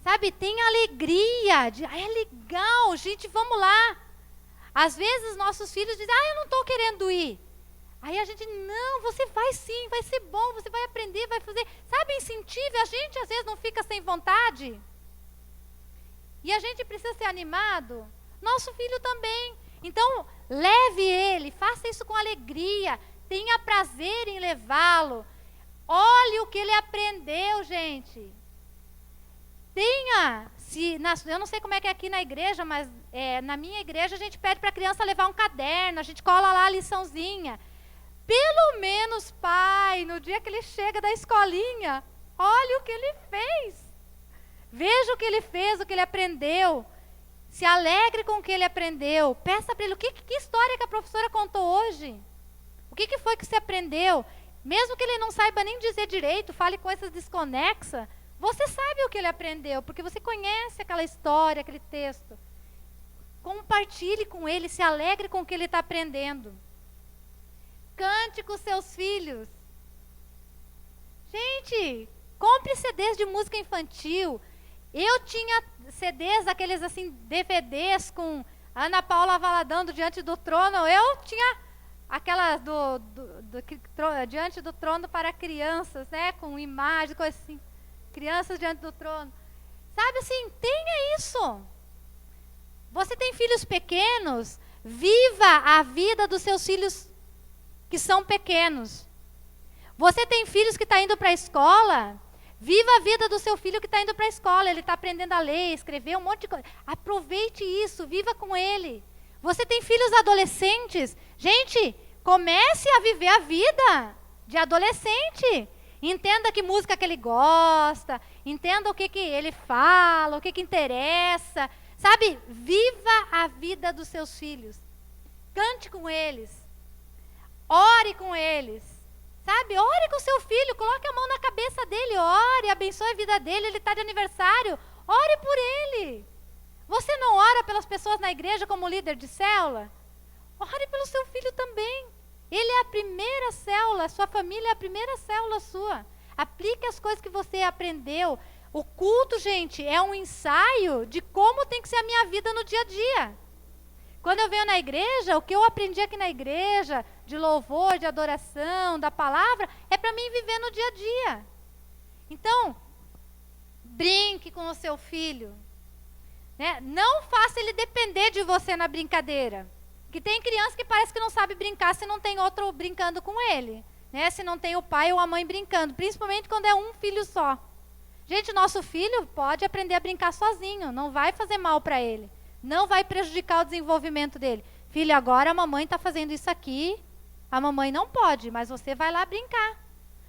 sabe, tem alegria. É legal, gente, vamos lá. Às vezes nossos filhos dizem, eu não estou querendo ir. Aí a gente, não, você vai sim, vai ser bom, você vai aprender, vai fazer. Sabe, incentive, a gente às vezes não fica sem vontade. E a gente precisa ser animado. Nosso filho também. Então, leve ele, faça isso com alegria, tenha prazer em levá-lo. Olhe o que ele aprendeu, gente. Eu não sei como é que é aqui na igreja, mas na minha igreja a gente pede para a criança levar um caderno, a gente cola lá a liçãozinha. Pelo menos, pai, no dia que ele chega da escolinha, olhe o que ele fez. Veja o que ele fez, o que ele aprendeu. Se alegre com o que ele aprendeu. Peça para ele, que história que a professora contou hoje? O que foi que você aprendeu? Mesmo que ele não saiba nem dizer direito, fale coisas desconexas, você sabe o que ele aprendeu, porque você conhece aquela história, aquele texto. Compartilhe com ele, se alegre com o que ele está aprendendo. Cante com seus filhos. Gente, compre CDs de música infantil. Eu tinha CDs, aqueles assim, DVDs com A Ana Paula Valadão diante do trono, eu tinha aquelas diante do trono para crianças, né? Com imagem, coisa assim. Crianças diante do trono. Sabe assim, tenha isso. Você tem filhos pequenos, viva a vida dos seus filhos que são pequenos. Você tem filhos que estão indo para a escola, viva a vida do seu filho que está indo para a escola. Ele está aprendendo a ler, escrever, um monte de coisa. Aproveite isso, viva com ele. Você tem filhos adolescentes. Gente, comece a viver a vida de adolescente. Entenda que música que ele gosta, entenda o que ele fala, o que interessa. Sabe, viva a vida dos seus filhos. Cante com eles. Ore com eles. Sabe, ore com o seu filho, coloque a mão na cabeça dele, ore, abençoe a vida dele, ele está de aniversário, ore por ele. Você não ora pelas pessoas na igreja como líder de célula? Ore pelo seu filho também. Ele é a primeira célula, a sua família é a primeira célula sua. Aplique as coisas que você aprendeu. O culto, gente, é um ensaio de como tem que ser a minha vida no dia a dia. Quando eu venho na igreja, o que eu aprendi aqui na igreja, de louvor, de adoração, da palavra, é para mim viver no dia a dia. Então, brinque com o seu filho. Né? Não faça ele depender de você na brincadeira. Que tem criança que parece que não sabe brincar se não tem outro brincando com ele. Né? Se não tem o pai ou a mãe brincando. Principalmente quando é um filho só. Gente, nosso filho pode aprender a brincar sozinho. Não vai fazer mal para ele. Não vai prejudicar o desenvolvimento dele. Filho, agora a mamãe está fazendo isso aqui. A mamãe não pode, mas você vai lá brincar.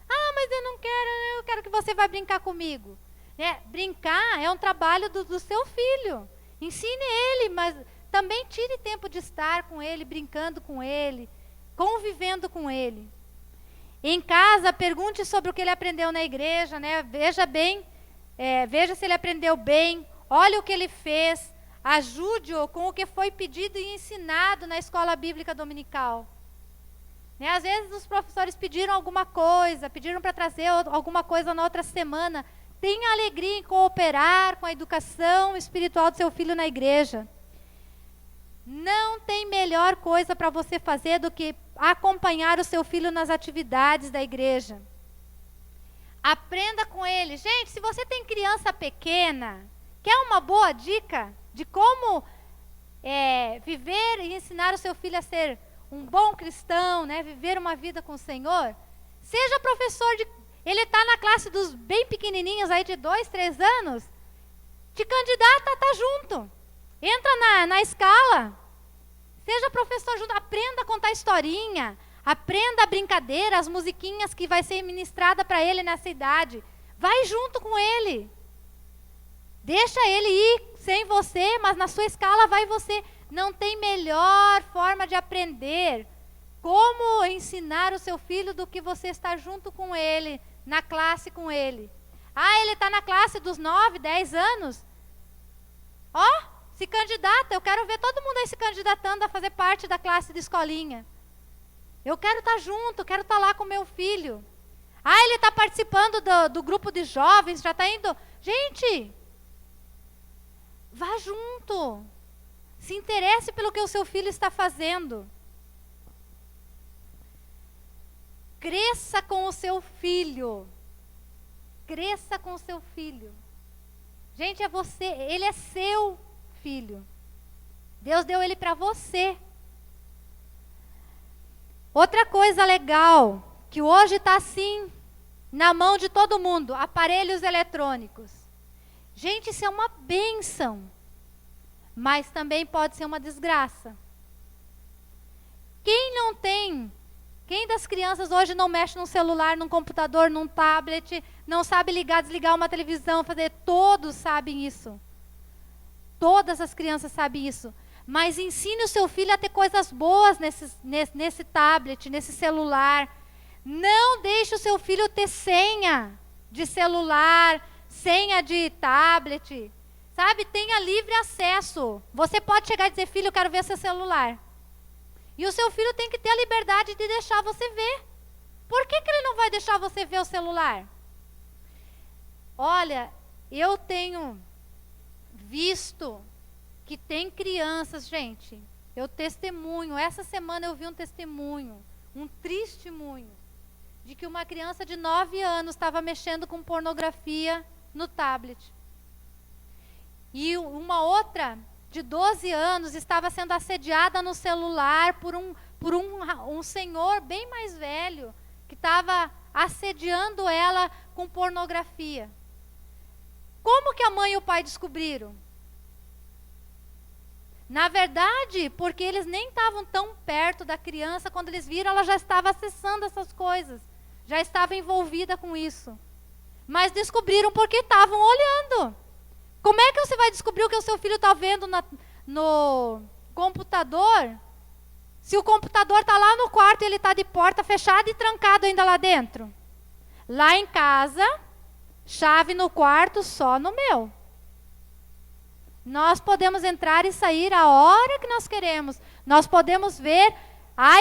Ah, mas eu não quero, eu quero que você vá brincar comigo. Brincar é um trabalho do seu filho. Ensine ele, mas também tire tempo de estar com ele, brincando com ele, convivendo com ele. Em casa, pergunte sobre o que ele aprendeu na igreja, né? Veja bem, veja se ele aprendeu bem, olhe o que ele fez, ajude-o com o que foi pedido e ensinado na escola bíblica dominical. Né? Às vezes os professores pediram alguma coisa, pediram para trazer alguma coisa na outra semana. Tenha alegria em cooperar com a educação espiritual do seu filho na igreja. Não tem melhor coisa para você fazer do que acompanhar o seu filho nas atividades da igreja. Aprenda com ele. Gente, se você tem criança pequena, quer uma boa dica de como viver e ensinar o seu filho a ser um bom cristão, né? Viver uma vida com o Senhor? Seja professor de... Ele está na classe dos bem pequenininhos, aí de 2, 3 anos, te candidata a estar junto. Entra na escala. Seja professor junto, aprenda a contar historinha, aprenda a brincadeira, as musiquinhas que vai ser ministrada para ele nessa idade. Vai junto com ele. Deixa ele ir sem você, mas na sua escala vai você. Não tem melhor forma de aprender como ensinar o seu filho do que você estar junto com ele, na classe com ele. Ah, ele está na classe dos 9, 10 anos? Ó, se candidata. Eu quero ver todo mundo aí se candidatando a fazer parte da classe de escolinha. Eu quero estar junto, quero estar lá com meu filho. Ah, ele está participando do grupo de jovens, já está indo... Gente, vá junto. Se interesse pelo que o seu filho está fazendo. Cresça com o seu filho. Cresça com o seu filho. Gente, é você, ele é seu filho. Deus deu ele para você. Outra coisa legal, que hoje está assim, na mão de todo mundo, aparelhos eletrônicos. Gente, isso é uma bênção, mas também pode ser uma desgraça. Quem das crianças hoje não mexe num celular, num computador, num tablet, não sabe ligar, desligar uma televisão, fazer? Todos sabem isso. Todas as crianças sabem isso. Mas ensine o seu filho a ter coisas boas nesse tablet, nesse celular. Não deixe o seu filho ter senha de celular, senha de tablet. Sabe, tenha livre acesso. Você pode chegar e dizer, filho, eu quero ver seu celular. E o seu filho tem que ter a liberdade de deixar você ver. Por que ele não vai deixar você ver o celular? Olha, eu tenho visto que tem crianças, gente. Eu testemunho, essa semana eu vi um testemunho, um testemunho, de que uma criança de 9 anos estava mexendo com pornografia no tablet. E uma outra de 12 anos estava sendo assediada no celular por um senhor bem mais velho, que estava assediando ela com pornografia. Como que a mãe e o pai descobriram? Na verdade, porque eles nem estavam tão perto da criança, quando eles viram, ela já estava acessando essas coisas, já estava envolvida com isso. Mas descobriram porque estavam olhando. Como é que você vai descobrir o que o seu filho está vendo no computador, se o computador está lá no quarto e ele está de porta fechada e trancado ainda lá dentro? Lá em casa, chave no quarto só no meu. Nós podemos entrar e sair a hora que nós queremos. Nós podemos ver,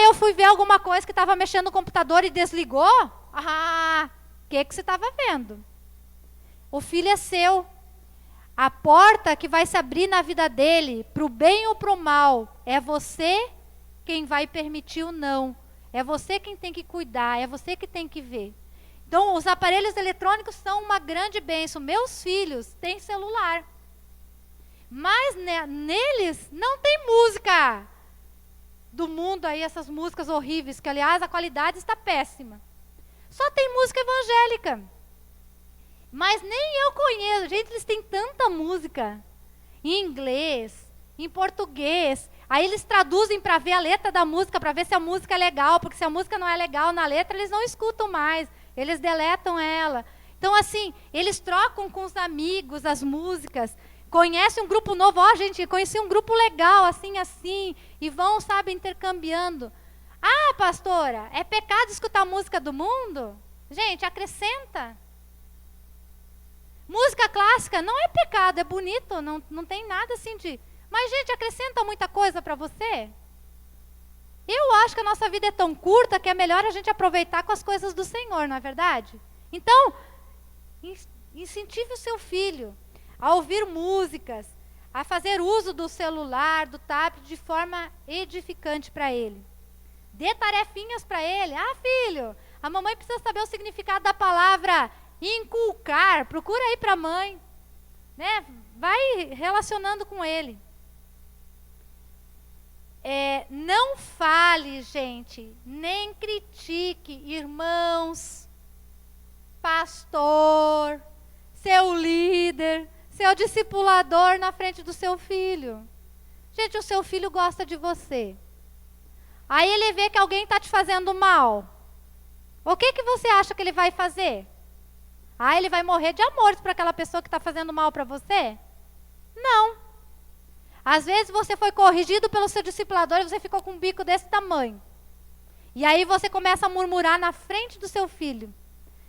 eu fui ver alguma coisa que estava mexendo no computador e desligou. O que você estava vendo? O filho é seu. A porta que vai se abrir na vida dele, para o bem ou para o mal, é você quem vai permitir o não. É você quem tem que cuidar, é você que tem que ver. Então, os aparelhos eletrônicos são uma grande bênção. Meus filhos têm celular. Mas neles não tem música do mundo aí, essas músicas horríveis, que aliás a qualidade está péssima. Só tem música evangélica. Mas nem eu conheço. Gente, eles têm tanta música em inglês, em português. Aí eles traduzem para ver a letra da música, para ver se a música é legal, porque se a música não é legal na letra, eles não escutam mais, eles deletam ela. Então assim, eles trocam com os amigos as músicas. Conhece um grupo novo, gente, conheci um grupo legal, assim, e vão, sabe, intercambiando. Pastora, é pecado escutar música do mundo? Gente, acrescenta. Música clássica não é pecado, é bonito, não tem nada assim de... Mas, gente, acrescenta muita coisa para você? Eu acho que a nossa vida é tão curta que é melhor a gente aproveitar com as coisas do Senhor, não é verdade? Então, incentive o seu filho a ouvir músicas, a fazer uso do celular, do tablet, de forma edificante para ele. Dê tarefinhas para ele. Filho, a mamãe precisa saber o significado da palavra inculcar. Procura aí para a mãe. Né? Vai relacionando com ele. Não fale, gente, nem critique, irmãos, pastor, seu líder, seu discipulador na frente do seu filho. Gente, o seu filho gosta de você. Aí ele vê que alguém está te fazendo mal. O que você acha que ele vai fazer? Ele vai morrer de amor para aquela pessoa que está fazendo mal para você? Não. Às vezes você foi corrigido pelo seu discipulador e você ficou com um bico desse tamanho. E aí você começa a murmurar na frente do seu filho.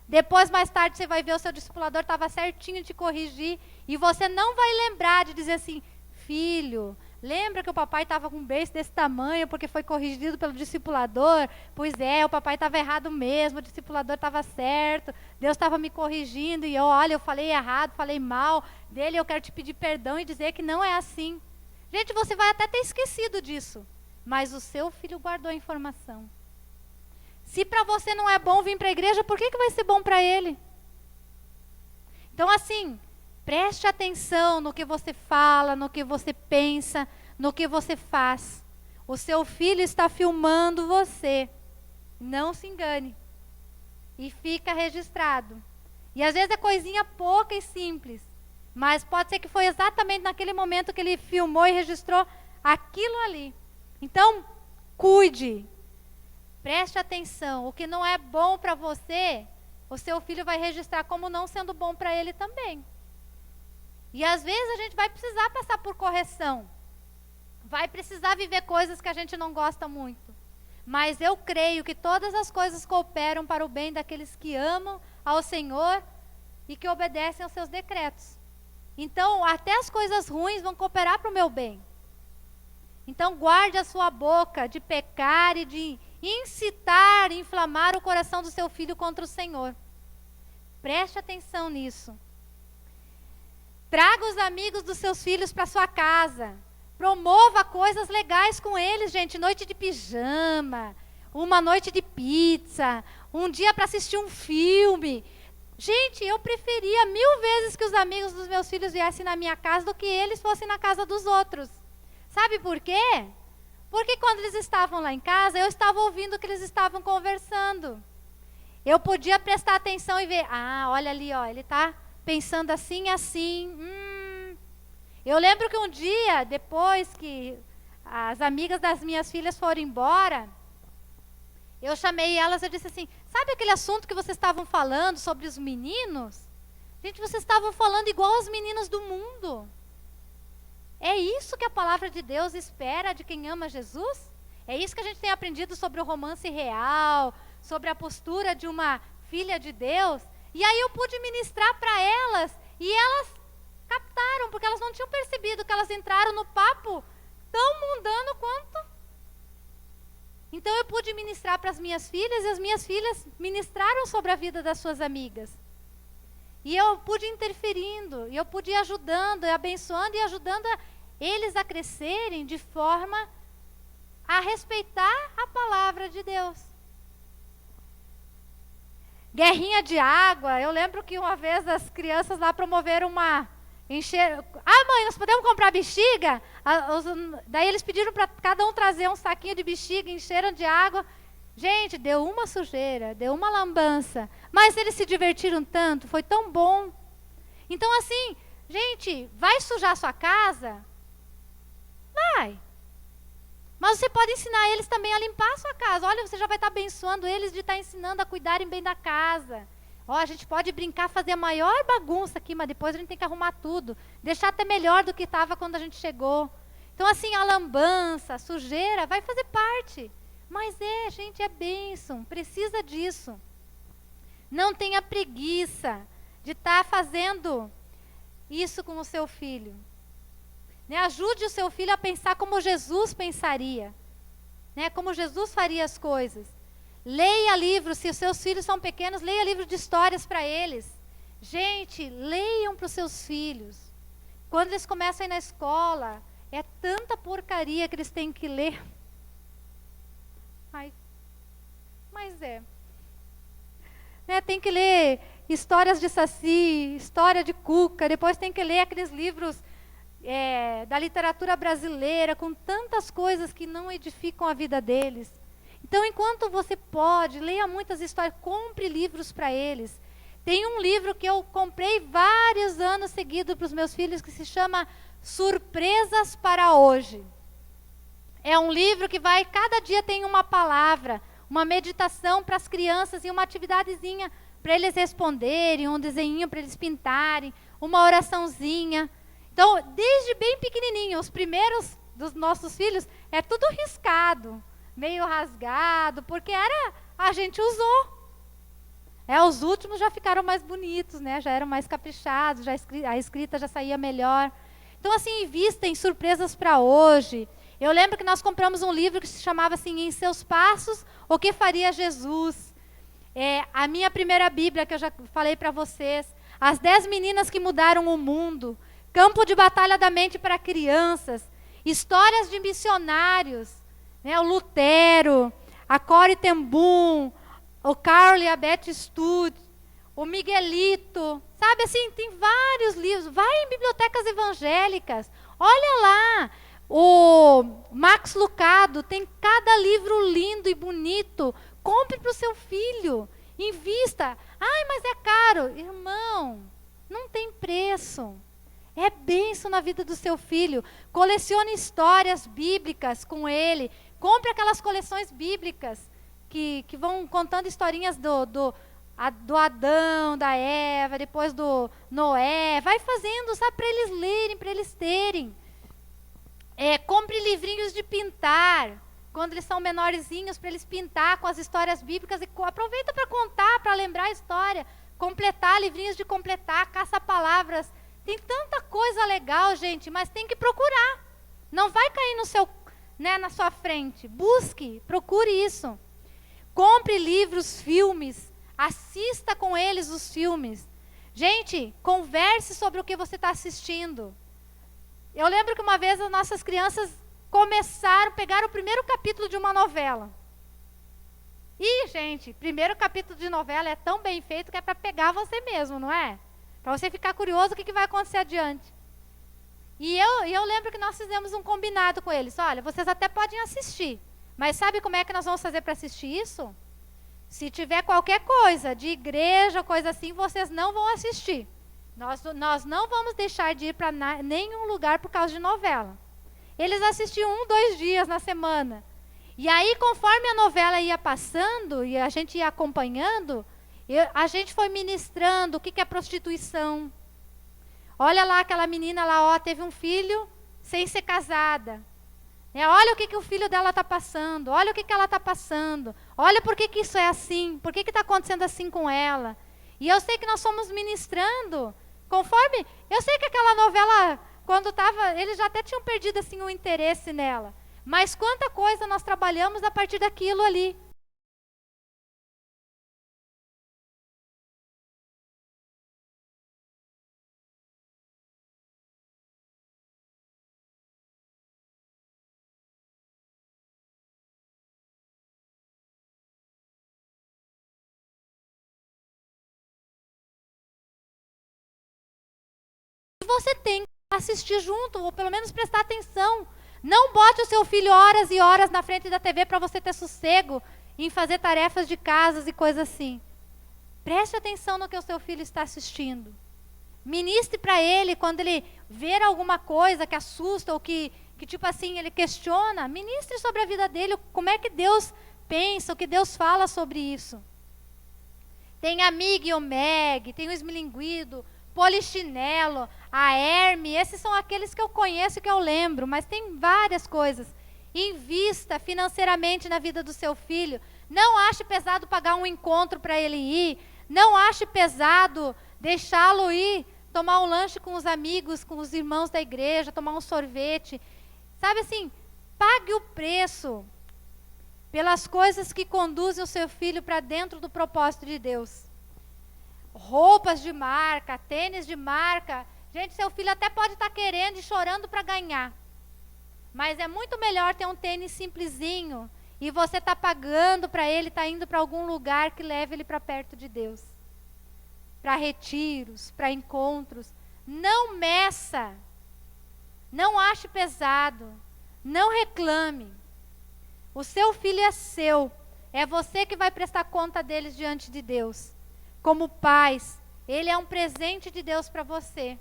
Depois, mais tarde, você vai ver o seu discipulador estava certinho de te corrigir. E você não vai lembrar de dizer assim, filho, lembra que o papai estava com um beijo desse tamanho porque foi corrigido pelo discipulador? Pois é, o papai estava errado mesmo, o discipulador estava certo, Deus estava me corrigindo e olha, eu falei errado, falei mal dele, eu quero te pedir perdão e dizer que não é assim. Gente, você vai até ter esquecido disso, mas o seu filho guardou a informação. Se para você não é bom vir para a igreja, por que vai ser bom para ele? Então assim, preste atenção no que você fala, no que você pensa, no que você faz. O seu filho está filmando você. Não se engane. E fica registrado. E às vezes é coisinha pouca e simples. Mas pode ser que foi exatamente naquele momento que ele filmou e registrou aquilo ali. Então, cuide. Preste atenção. O que não é bom para você, o seu filho vai registrar como não sendo bom para ele também. E às vezes a gente vai precisar passar por correção. Vai precisar viver coisas que a gente não gosta muito. Mas eu creio que todas as coisas cooperam para o bem daqueles que amam ao Senhor e que obedecem aos seus decretos. Então, até as coisas ruins vão cooperar para o meu bem. Então, guarde a sua boca de pecar e de incitar, inflamar o coração do seu filho contra o Senhor. Preste atenção nisso. Traga os amigos dos seus filhos para sua casa. Promova coisas legais com eles, gente. Noite de pijama, uma noite de pizza, um dia para assistir um filme. Gente, eu preferia 1000 vezes que os amigos dos meus filhos viessem na minha casa do que eles fossem na casa dos outros. Sabe por quê? Porque quando eles estavam lá em casa, eu estava ouvindo o que eles estavam conversando. Eu podia prestar atenção e ver, olha ali, ó, ele está pensando assim, assim. Eu lembro que um dia, depois que as amigas das minhas filhas foram embora, eu chamei elas e disse assim, sabe aquele assunto que vocês estavam falando sobre os meninos? Gente, vocês estavam falando igual as meninas do mundo. É isso que a palavra de Deus espera de quem ama Jesus? É isso que a gente tem aprendido sobre o romance real, sobre a postura de uma filha de Deus? E aí eu pude ministrar para elas, e elas captaram, porque elas não tinham percebido que elas entraram no papo tão mundano quanto. Então eu pude ministrar para as minhas filhas, e as minhas filhas ministraram sobre a vida das suas amigas. E eu pude ir interferindo, e eu pude ir ajudando, e abençoando, e ajudando eles a crescerem de forma a respeitar a palavra de Deus. Guerrinha de água, eu lembro que uma vez as crianças lá promoveram uma... mãe, nós podemos comprar bexiga? Daí eles pediram para cada um trazer um saquinho de bexiga, encheram de água. Gente, deu uma sujeira, deu uma lambança. Mas eles se divertiram tanto, foi tão bom. Então assim, gente, vai sujar a sua casa? Vai. Mas você pode ensinar eles também a limpar a sua casa. Olha, você já vai estar abençoando eles de estar ensinando a cuidarem bem da casa. A gente pode brincar, fazer a maior bagunça aqui, mas depois a gente tem que arrumar tudo. Deixar até melhor do que estava quando a gente chegou. Então assim, a lambança, a sujeira, vai fazer parte. Mas gente, é bênção, precisa disso. Não tenha preguiça de estar fazendo isso com o seu filho. Ajude o seu filho a pensar como Jesus pensaria. Como Jesus faria as coisas. Leia livros, se os seus filhos são pequenos, leia livros de histórias para eles. Gente, leiam para os seus filhos. Quando eles começam a ir na escola, é tanta porcaria que eles têm que ler. Mas tem que ler histórias de Saci, história de Cuca, depois tem que ler aqueles livros da literatura brasileira, com tantas coisas que não edificam a vida deles. Então, enquanto você pode, leia muitas histórias, compre livros para eles. Tem um livro que eu comprei vários anos seguidos para os meus filhos, que se chama Surpresas para Hoje. É um livro que cada dia tem uma palavra, uma meditação para as crianças e uma atividadezinha para eles responderem, um desenhinho para eles pintarem, uma oraçãozinha. Então, desde bem pequenininho, os primeiros dos nossos filhos, é tudo riscado, meio rasgado, porque a gente usou. Os últimos já ficaram mais bonitos, já eram mais caprichados, a escrita já saía melhor. Então, assim, invista em surpresas para hoje. Eu lembro que nós compramos um livro que se chamava assim, Em Seus Passos, O que Faria Jesus? A minha primeira Bíblia, que eu já falei para vocês. As 10 Meninas que Mudaram o Mundo. Campo de Batalha da Mente para Crianças. Histórias de missionários. O Lutero, a Corrie ten Boom, o Carl e a Beth Studd, o Miguelito. Sabe assim, tem vários livros. Vai em bibliotecas evangélicas. Olha lá. O Max Lucado tem cada livro lindo e bonito. Compre para o seu filho. Invista. Mas é caro. Irmão, não tem preço. É bênção na vida do seu filho. Colecione histórias bíblicas com ele. Compre aquelas coleções bíblicas que vão contando historinhas do Adão, da Eva, depois do Noé. Vai fazendo, sabe, para eles lerem, para eles terem. Compre livrinhos de pintar, quando eles são menorzinhos, para eles pintar com as histórias bíblicas. E aproveita para contar, para lembrar a história. Completar, livrinhos de completar, caça-palavras. Tem tanta coisa legal, gente, mas tem que procurar. Não vai cair na sua frente. Busque, procure isso. Compre livros, filmes. Assista com eles os filmes. Gente, converse sobre o que você está assistindo. Eu lembro que uma vez as nossas crianças pegaram o primeiro capítulo de uma novela. E, gente, primeiro capítulo de novela é tão bem feito que é para pegar você mesmo, não é? Para você ficar curioso o que vai acontecer adiante. E eu lembro que nós fizemos um combinado com eles. Olha, vocês até podem assistir, mas sabe como é que nós vamos fazer para assistir isso? Se tiver qualquer coisa de igreja, coisa assim, vocês não vão assistir. Nós não vamos deixar de ir para nenhum lugar por causa de novela. Eles assistiam 1, 2 dias na semana. E aí, conforme a novela ia passando e a gente ia acompanhando, a gente foi ministrando o que é prostituição. Olha lá, aquela menina lá, teve um filho sem ser casada. Olha o que o filho dela está passando, olha o que ela está passando, olha por que isso é assim, por que está acontecendo assim com ela. E eu sei que nós fomos ministrando, conforme, eu sei que aquela novela, quando estava, eles já até tinham perdido assim o interesse nela. Mas quanta coisa nós trabalhamos a partir daquilo ali. Você tem que assistir junto, ou pelo menos prestar atenção. Não bote o seu filho horas e horas na frente da TV para você ter sossego em fazer tarefas de casas e coisas assim. Preste atenção no que o seu filho está assistindo. Ministre para ele quando ele ver alguma coisa que assusta ou que tipo assim, ele questiona. Ministre sobre a vida dele, como é que Deus pensa, o que Deus fala sobre isso. Tem a Mig e o Meg, tem o Esmilinguido, Polichinelo, a Herme, esses são aqueles que eu conheço e que eu lembro, mas tem várias coisas. Invista financeiramente na vida do seu filho. Não ache pesado pagar um encontro para ele ir. Não ache pesado deixá-lo ir tomar um lanche com os amigos, com os irmãos da igreja, tomar um sorvete. Sabe assim, pague o preço pelas coisas que conduzem o seu filho para dentro do propósito de Deus. Roupas de marca, tênis de marca. Gente, seu filho até pode estar querendo e chorando para ganhar. Mas é muito melhor ter um tênis simplesinho e você está pagando para ele, está indo para algum lugar que leve ele para perto de Deus. Para retiros, para encontros. Não meça. Não ache pesado. Não reclame. O seu filho é seu. É você que vai prestar conta deles diante de Deus. Como pais, ele é um presente de Deus para você.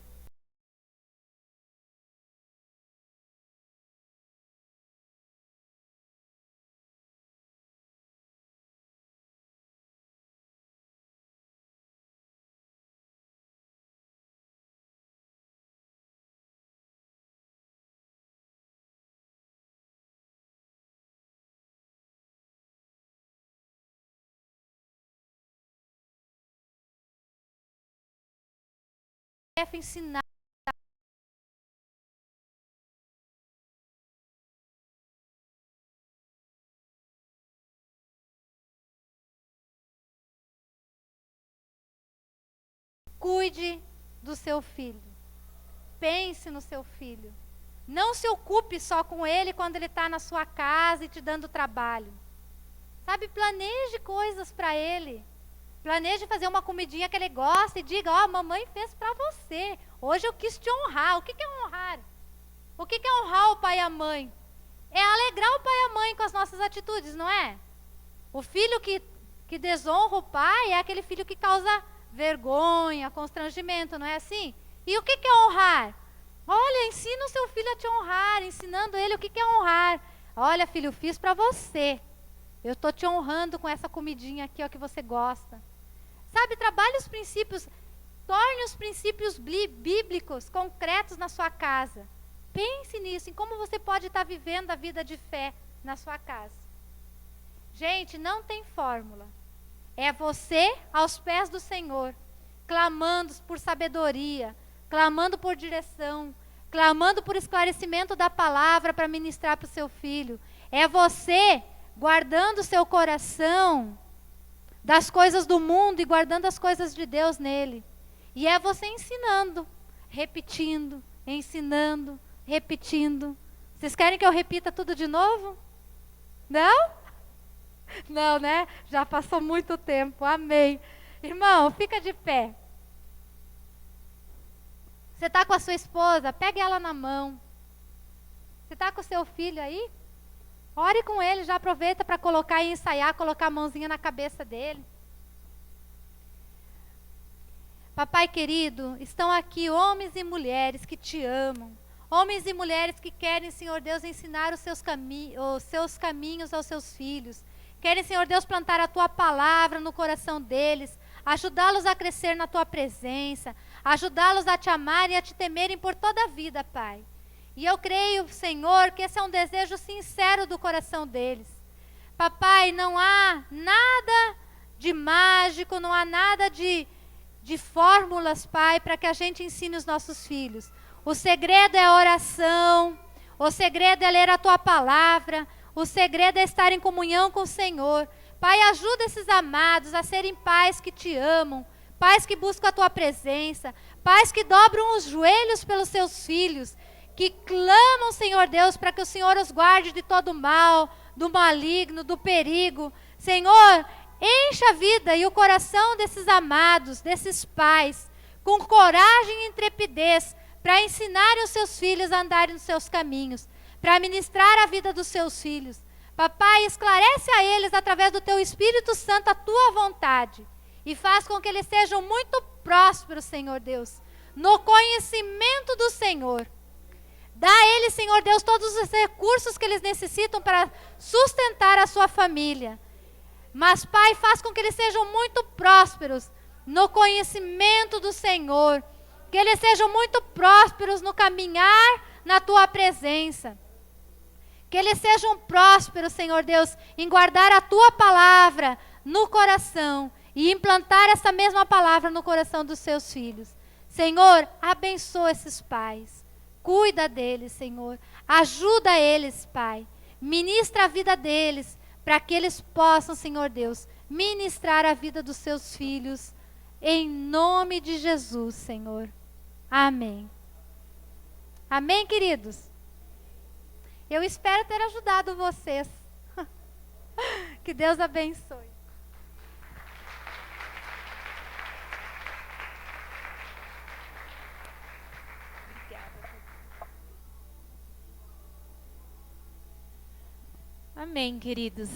Ensinar. Cuide do seu filho. Pense no seu filho. Não se ocupe só com ele quando ele está na sua casa e te dando trabalho. Sabe, planeje coisas para ele. Planeje fazer uma comidinha que ele gosta e diga, a mamãe fez para você. Hoje eu quis te honrar. O que é honrar? O que é honrar o pai e a mãe? É alegrar o pai e a mãe com as nossas atitudes, não é? O filho que desonra o pai é aquele filho que causa vergonha, constrangimento, não é assim? E o que é honrar? Olha, ensina o seu filho a te honrar, ensinando ele o que é honrar. Olha, filho, eu fiz para você. Eu estou te honrando com essa comidinha aqui, ó, que você gosta. Sabe, trabalhe os princípios, torne os princípios bíblicos concretos na sua casa. Pense nisso, em como você pode estar vivendo a vida de fé na sua casa. Gente, não tem fórmula. É você aos pés do Senhor, clamando por sabedoria, clamando por direção, clamando por esclarecimento da palavra para ministrar para o seu filho. É você guardando o seu coração das coisas do mundo e guardando as coisas de Deus nele. E é você ensinando, repetindo, ensinando, repetindo. Vocês querem que eu repita tudo de novo? Não? Não, né? Já passou muito tempo. Amém. Irmão, fica de pé. Você está com a sua esposa? Pegue ela na mão. Você está com o seu filho aí? Ore com ele, já aproveita para colocar e ensaiar, colocar a mãozinha na cabeça dele. Papai querido, estão aqui homens e mulheres que te amam. Homens e mulheres que querem, Senhor Deus, ensinar os seus caminhos aos seus filhos. Querem, Senhor Deus, plantar a Tua palavra no coração deles. Ajudá-los a crescer na Tua presença. Ajudá-los a Te amarem e a Te temerem por toda a vida, Pai. E eu creio, Senhor, que esse é um desejo sincero do coração deles. Papai, não há nada de mágico, não há nada de fórmulas, Pai, para que a gente ensine os nossos filhos. O segredo é a oração, o segredo é ler a Tua palavra, o segredo é estar em comunhão com o Senhor. Pai, ajuda esses amados a serem pais que Te amam, pais que buscam a Tua presença, pais que dobram os joelhos pelos seus filhos, que clamam, Senhor Deus, para que o Senhor os guarde de todo mal, do maligno, do perigo. Senhor, encha a vida e o coração desses amados, desses pais, com coragem e intrepidez, para ensinarem os seus filhos a andarem nos seus caminhos, para ministrar a vida dos seus filhos. Papai, esclarece a eles, através do Teu Espírito Santo, a Tua vontade, e faz com que eles sejam muito prósperos, Senhor Deus, no conhecimento do Senhor. Dá a eles, Senhor Deus, todos os recursos que eles necessitam para sustentar a sua família. Mas, Pai, faz com que eles sejam muito prósperos no conhecimento do Senhor, que eles sejam muito prósperos no caminhar na Tua presença. Que eles sejam prósperos, Senhor Deus, em guardar a Tua palavra no coração e implantar essa mesma palavra no coração dos seus filhos. Senhor, abençoa esses pais. Cuida deles, Senhor. Ajuda eles, Pai. Ministra a vida deles, para que eles possam, Senhor Deus, ministrar a vida dos seus filhos. Em nome de Jesus, Senhor. Amém. Amém, queridos? Eu espero ter ajudado vocês. Que Deus abençoe. Amém, queridos.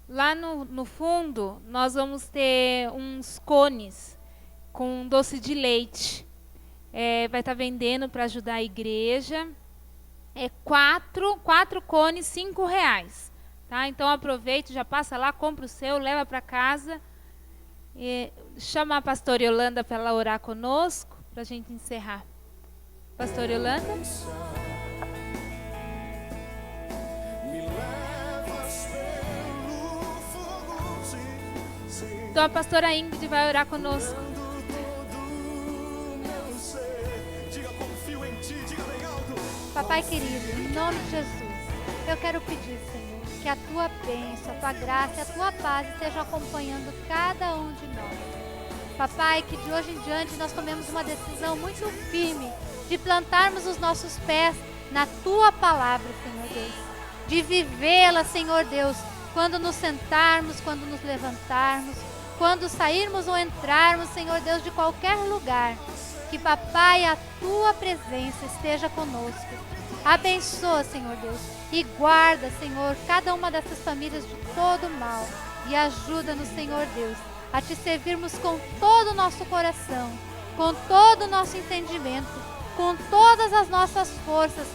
Lá no fundo, nós vamos ter uns cones com doce de leite. Vai estar vendendo para ajudar a igreja. Quatro cones, R$5. Tá? Então aproveite, já passa lá, compra o seu, leva para casa. Chama a pastora Yolanda para ela orar conosco, para a gente encerrar. Pastora Yolanda? Então a pastora Ingrid vai orar conosco. Papai querido, em nome de Jesus, eu quero pedir, Senhor, que a Tua bênção, a Tua graça e a Tua paz estejam acompanhando cada um de nós. Papai, que de hoje em diante nós tomemos uma decisão muito firme de plantarmos os nossos pés na Tua palavra, Senhor Deus. De vivê-la, Senhor Deus, quando nos sentarmos, quando nos levantarmos, quando sairmos ou entrarmos, Senhor Deus, de qualquer lugar. Que, Papai, a Tua presença esteja conosco. Abençoa, Senhor Deus, e guarda, Senhor, cada uma dessas famílias de todo mal. E ajuda-nos, Senhor Deus, a Te servirmos com todo o nosso coração, com todo o nosso entendimento, com todas as nossas forças,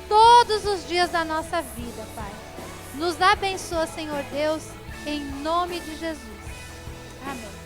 todos os dias da nossa vida, Pai. Nos abençoa, Senhor Deus, em nome de Jesus. Amém.